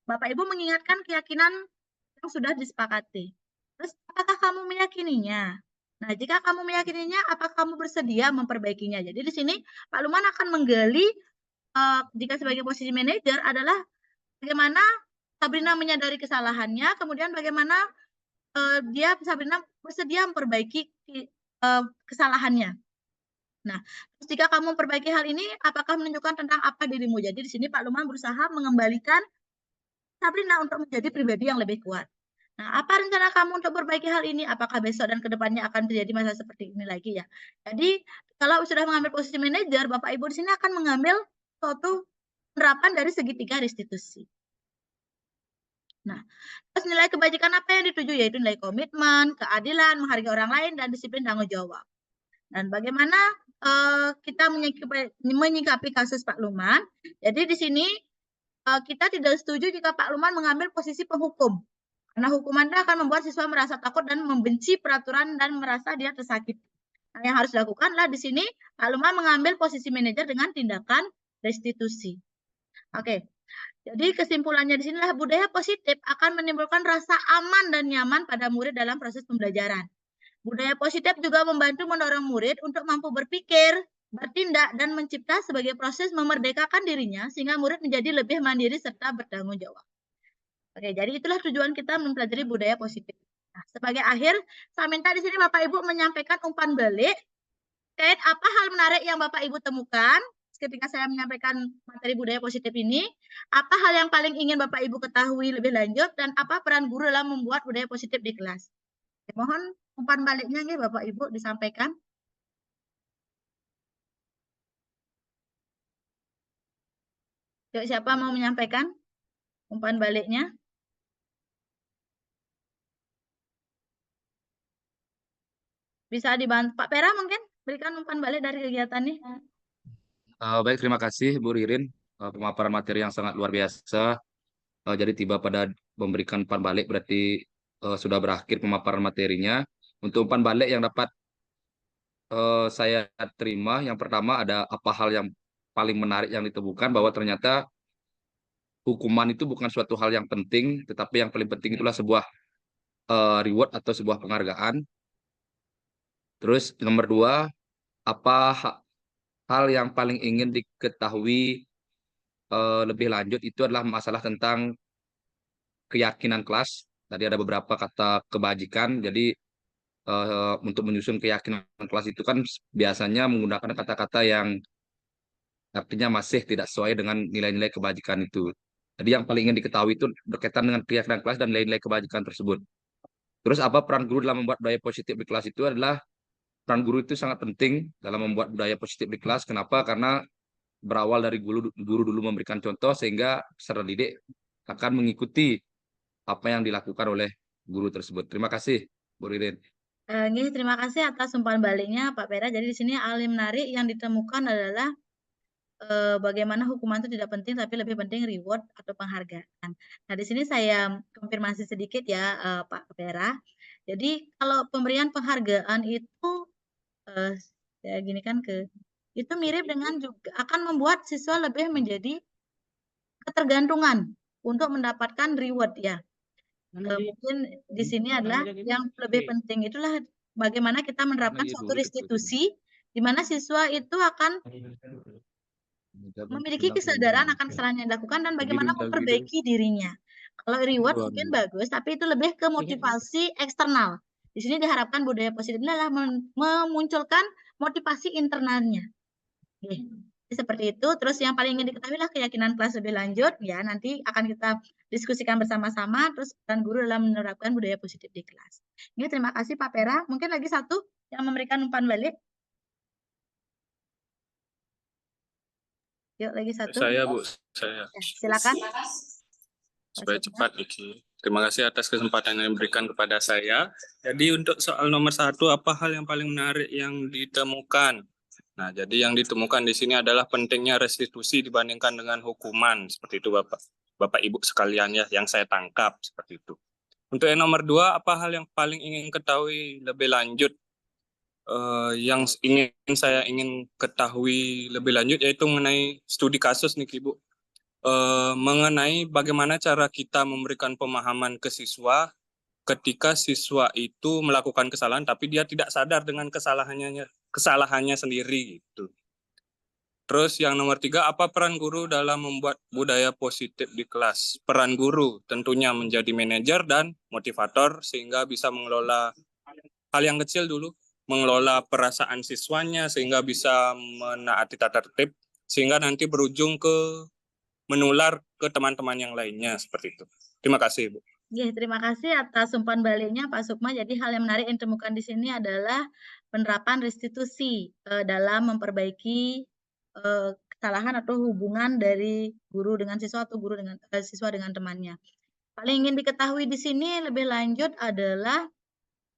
Bapak Ibu mengingatkan keyakinan yang sudah disepakati. Terus, apakah kamu meyakininya? Nah, jika kamu meyakininya, apakah kamu bersedia memperbaikinya? Jadi di sini Pak Lukman akan menggali jika sebagai posisi manajer adalah bagaimana Sabrina menyadari kesalahannya, kemudian bagaimana Sabrina bersedia memperbaiki kesalahannya. Nah, terus jika kamu memperbaiki hal ini, apakah menunjukkan tentang apa dirimu? Jadi di sini Pak Lukman berusaha mengembalikan Sabrina untuk menjadi pribadi yang lebih kuat. Nah, apa rencana kamu untuk memperbaiki hal ini? Apakah besok dan kedepannya akan terjadi masalah seperti ini lagi ya? Jadi, kalau sudah mengambil posisi manajer, Bapak Ibu di sini akan mengambil suatu penerapan dari segitiga restitusi. Nah, terus nilai kebajikan apa yang dituju? Yaitu nilai komitmen, keadilan, menghargai orang lain, dan disiplin tanggung jawab. Dan bagaimana kita menyikapi kasus Pak Lukman? Jadi di sini kita tidak setuju jika Pak Lukman mengambil posisi penghukum. Karena hukuman itu akan membuat siswa merasa takut dan membenci peraturan dan merasa dia tersakiti. Nah, yang harus dilakukan adalah di sini Pak Lukman mengambil posisi manajer dengan tindakan restitusi. Oke. Jadi kesimpulannya di sini adalah budaya positif akan menimbulkan rasa aman dan nyaman pada murid dalam proses pembelajaran. Budaya positif juga membantu mendorong murid untuk mampu berpikir, bertindak, dan mencipta sebagai proses memerdekakan dirinya sehingga murid menjadi lebih mandiri serta bertanggung jawab. Oke, jadi itulah tujuan kita mempelajari budaya positif. Nah, sebagai akhir, saya minta di sini Bapak Ibu menyampaikan umpan balik terkait apa hal menarik yang Bapak Ibu temukan ketika saya menyampaikan materi budaya positif ini, apa hal yang paling ingin Bapak Ibu ketahui lebih lanjut, dan apa peran guru dalam membuat budaya positif di kelas. Mohon umpan baliknya nih Bapak Ibu disampaikan. Yuk, siapa mau menyampaikan umpan baliknya? Bisa dibantu Pak Pera mungkin berikan umpan balik dari kegiatan ini. Baik, terima kasih Bu Ririn. Pemaparan materi yang sangat luar biasa. Jadi tiba pada memberikan umpan balik berarti sudah berakhir pemaparan materinya. Untuk umpan balik yang dapat saya terima, yang pertama ada apa hal yang paling menarik yang ditemukan, bahwa ternyata hukuman itu bukan suatu hal yang penting, tetapi yang paling penting itulah sebuah reward atau sebuah penghargaan. Terus nomor 2, apa hal yang paling ingin diketahui lebih lanjut itu adalah masalah tentang keyakinan kelas. Tadi ada beberapa kata kebajikan. Jadi untuk menyusun keyakinan kelas itu kan biasanya menggunakan kata-kata yang artinya masih tidak sesuai dengan nilai-nilai kebajikan itu. Jadi yang paling ingin diketahui itu berkaitan dengan keyakinan kelas dan nilai-nilai kebajikan tersebut. Terus apa peran guru dalam membuat budaya positif di kelas itu adalah peran guru itu sangat penting dalam membuat budaya positif di kelas. Kenapa? Karena berawal dari guru dulu memberikan contoh sehingga peserta didik akan mengikuti apa yang dilakukan oleh guru tersebut. Terima kasih, Bu Ririn. Terima kasih atas umpan baliknya Pak Pera. Jadi di sini hal yang menarik yang ditemukan adalah bagaimana hukuman itu tidak penting, tapi lebih penting reward atau penghargaan. Nah, di sini saya konfirmasi sedikit ya, Pak Pera. Jadi kalau pemberian penghargaan itu, ya gini kan itu mirip dengan juga akan membuat siswa lebih menjadi ketergantungan untuk mendapatkan reward ya. Mungkin di sini adalah yang lebih penting itulah bagaimana kita menerapkan suatu restitusi di mana siswa itu akan memiliki kesadaran akan kesalahan yang dilakukan dan bagaimana memperbaiki dirinya. Kalau reward mungkin bagus, tapi itu lebih ke motivasi eksternal. Di sini diharapkan budaya positif adalah memunculkan motivasi internalnya. Oke. Seperti itu. Terus yang paling ingin diketahui adalah keyakinan kelas lebih lanjut. Ya, nanti akan kita diskusikan bersama-sama. Terus peran guru dalam menerapkan budaya positif di kelas. Ini terima kasih Pak Pera. Mungkin lagi satu yang memberikan umpan balik. Yuk lagi satu. Saya Bu, saya. Silakan. Supaya cepat Iki. Terima kasih atas kesempatan yang diberikan kepada saya. Jadi untuk soal nomor 1, apa hal yang paling menarik yang ditemukan? Nah, jadi yang ditemukan di sini adalah pentingnya restitusi dibandingkan dengan hukuman. Seperti itu Bapak Ibu sekalian ya, yang saya tangkap seperti itu. Untuk yang nomor 2, apa hal yang paling ingin ketahui lebih lanjut? Yang saya ingin ketahui lebih lanjut yaitu mengenai studi kasus nih Ibu. Mengenai bagaimana cara kita memberikan pemahaman ke siswa ketika siswa itu melakukan kesalahan tapi dia tidak sadar dengan kesalahannya sendiri gitu. Terus yang nomor 3, apa peran guru dalam membuat budaya positif di kelas? Peran guru tentunya menjadi manajer dan motivator sehingga bisa mengelola hal yang kecil dulu, mengelola perasaan siswanya sehingga bisa menaati tata tertib sehingga nanti berujung ke menular ke teman-teman yang lainnya seperti itu. Terima kasih, Bu. Ya, terima kasih atas umpan baliknya Pak Sukma. Jadi hal yang menarik yang ditemukan di sini adalah penerapan restitusi dalam memperbaiki kesalahan atau hubungan dari guru dengan siswa atau guru dengan siswa dengan temannya. Paling ingin diketahui di sini lebih lanjut adalah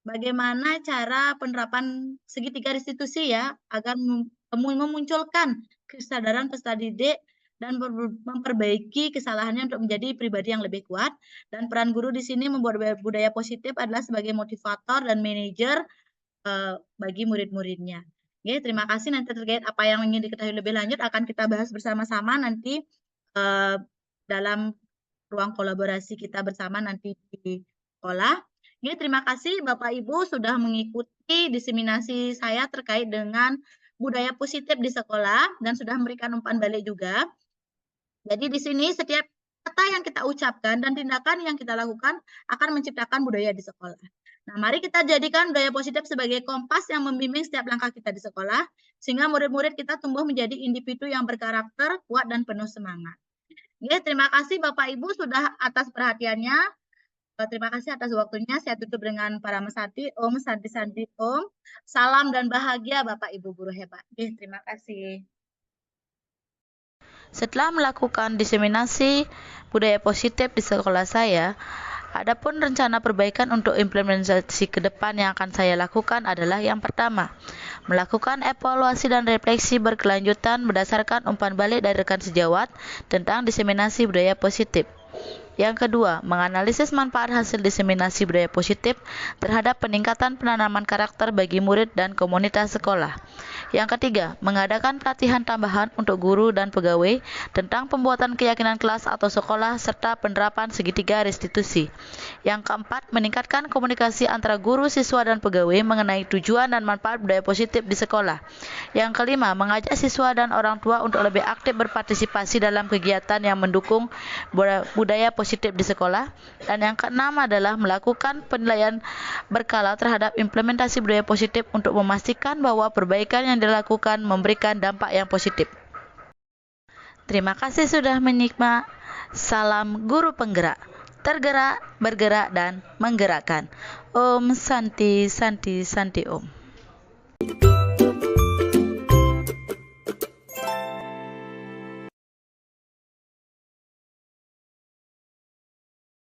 bagaimana cara penerapan segitiga restitusi ya agar memunculkan kesadaran peserta didik dan memperbaiki kesalahannya untuk menjadi pribadi yang lebih kuat. Dan peran guru di sini membuat budaya positif adalah sebagai motivator dan manajer bagi murid-muridnya. Oke, terima kasih. Nanti terkait apa yang ingin diketahui lebih lanjut akan kita bahas bersama-sama nanti dalam ruang kolaborasi kita bersama nanti di sekolah. Oke, terima kasih Bapak Ibu sudah mengikuti diseminasi saya terkait dengan budaya positif di sekolah dan sudah memberikan umpan balik juga. Jadi di sini setiap kata yang kita ucapkan dan tindakan yang kita lakukan akan menciptakan budaya di sekolah. Nah, mari kita jadikan budaya positif sebagai kompas yang membimbing setiap langkah kita di sekolah, sehingga murid-murid kita tumbuh menjadi individu yang berkarakter, kuat, dan penuh semangat. Ya, terima kasih Bapak Ibu sudah atas perhatiannya. Terima kasih atas waktunya. Saya tutup dengan para mesati. Om, santi-santi, Om. Salam dan bahagia Bapak Ibu guru hebat. Terima kasih. Setelah melakukan diseminasi budaya positif di sekolah saya, adapun rencana perbaikan untuk implementasi ke depan yang akan saya lakukan adalah yang pertama, melakukan evaluasi dan refleksi berkelanjutan berdasarkan umpan balik dari rekan sejawat tentang diseminasi budaya positif. Yang kedua, menganalisis manfaat hasil diseminasi budaya positif terhadap peningkatan penanaman karakter bagi murid dan komunitas sekolah. Yang ketiga, mengadakan pelatihan tambahan untuk guru dan pegawai tentang pembuatan keyakinan kelas atau sekolah serta penerapan segitiga restitusi. Yang keempat, meningkatkan komunikasi antara guru, siswa, dan pegawai mengenai tujuan dan manfaat budaya positif di sekolah. Yang kelima, mengajak siswa dan orang tua untuk lebih aktif berpartisipasi dalam kegiatan yang mendukung budaya positif di sekolah. Dan yang keenam adalah melakukan penilaian berkala terhadap implementasi budaya positif untuk memastikan bahwa perbaikan yang dilakukan memberikan dampak yang positif. Terima kasih sudah menyimak. Salam guru penggerak, tergerak, bergerak, dan menggerakkan. Om Santi Santi Santi Om.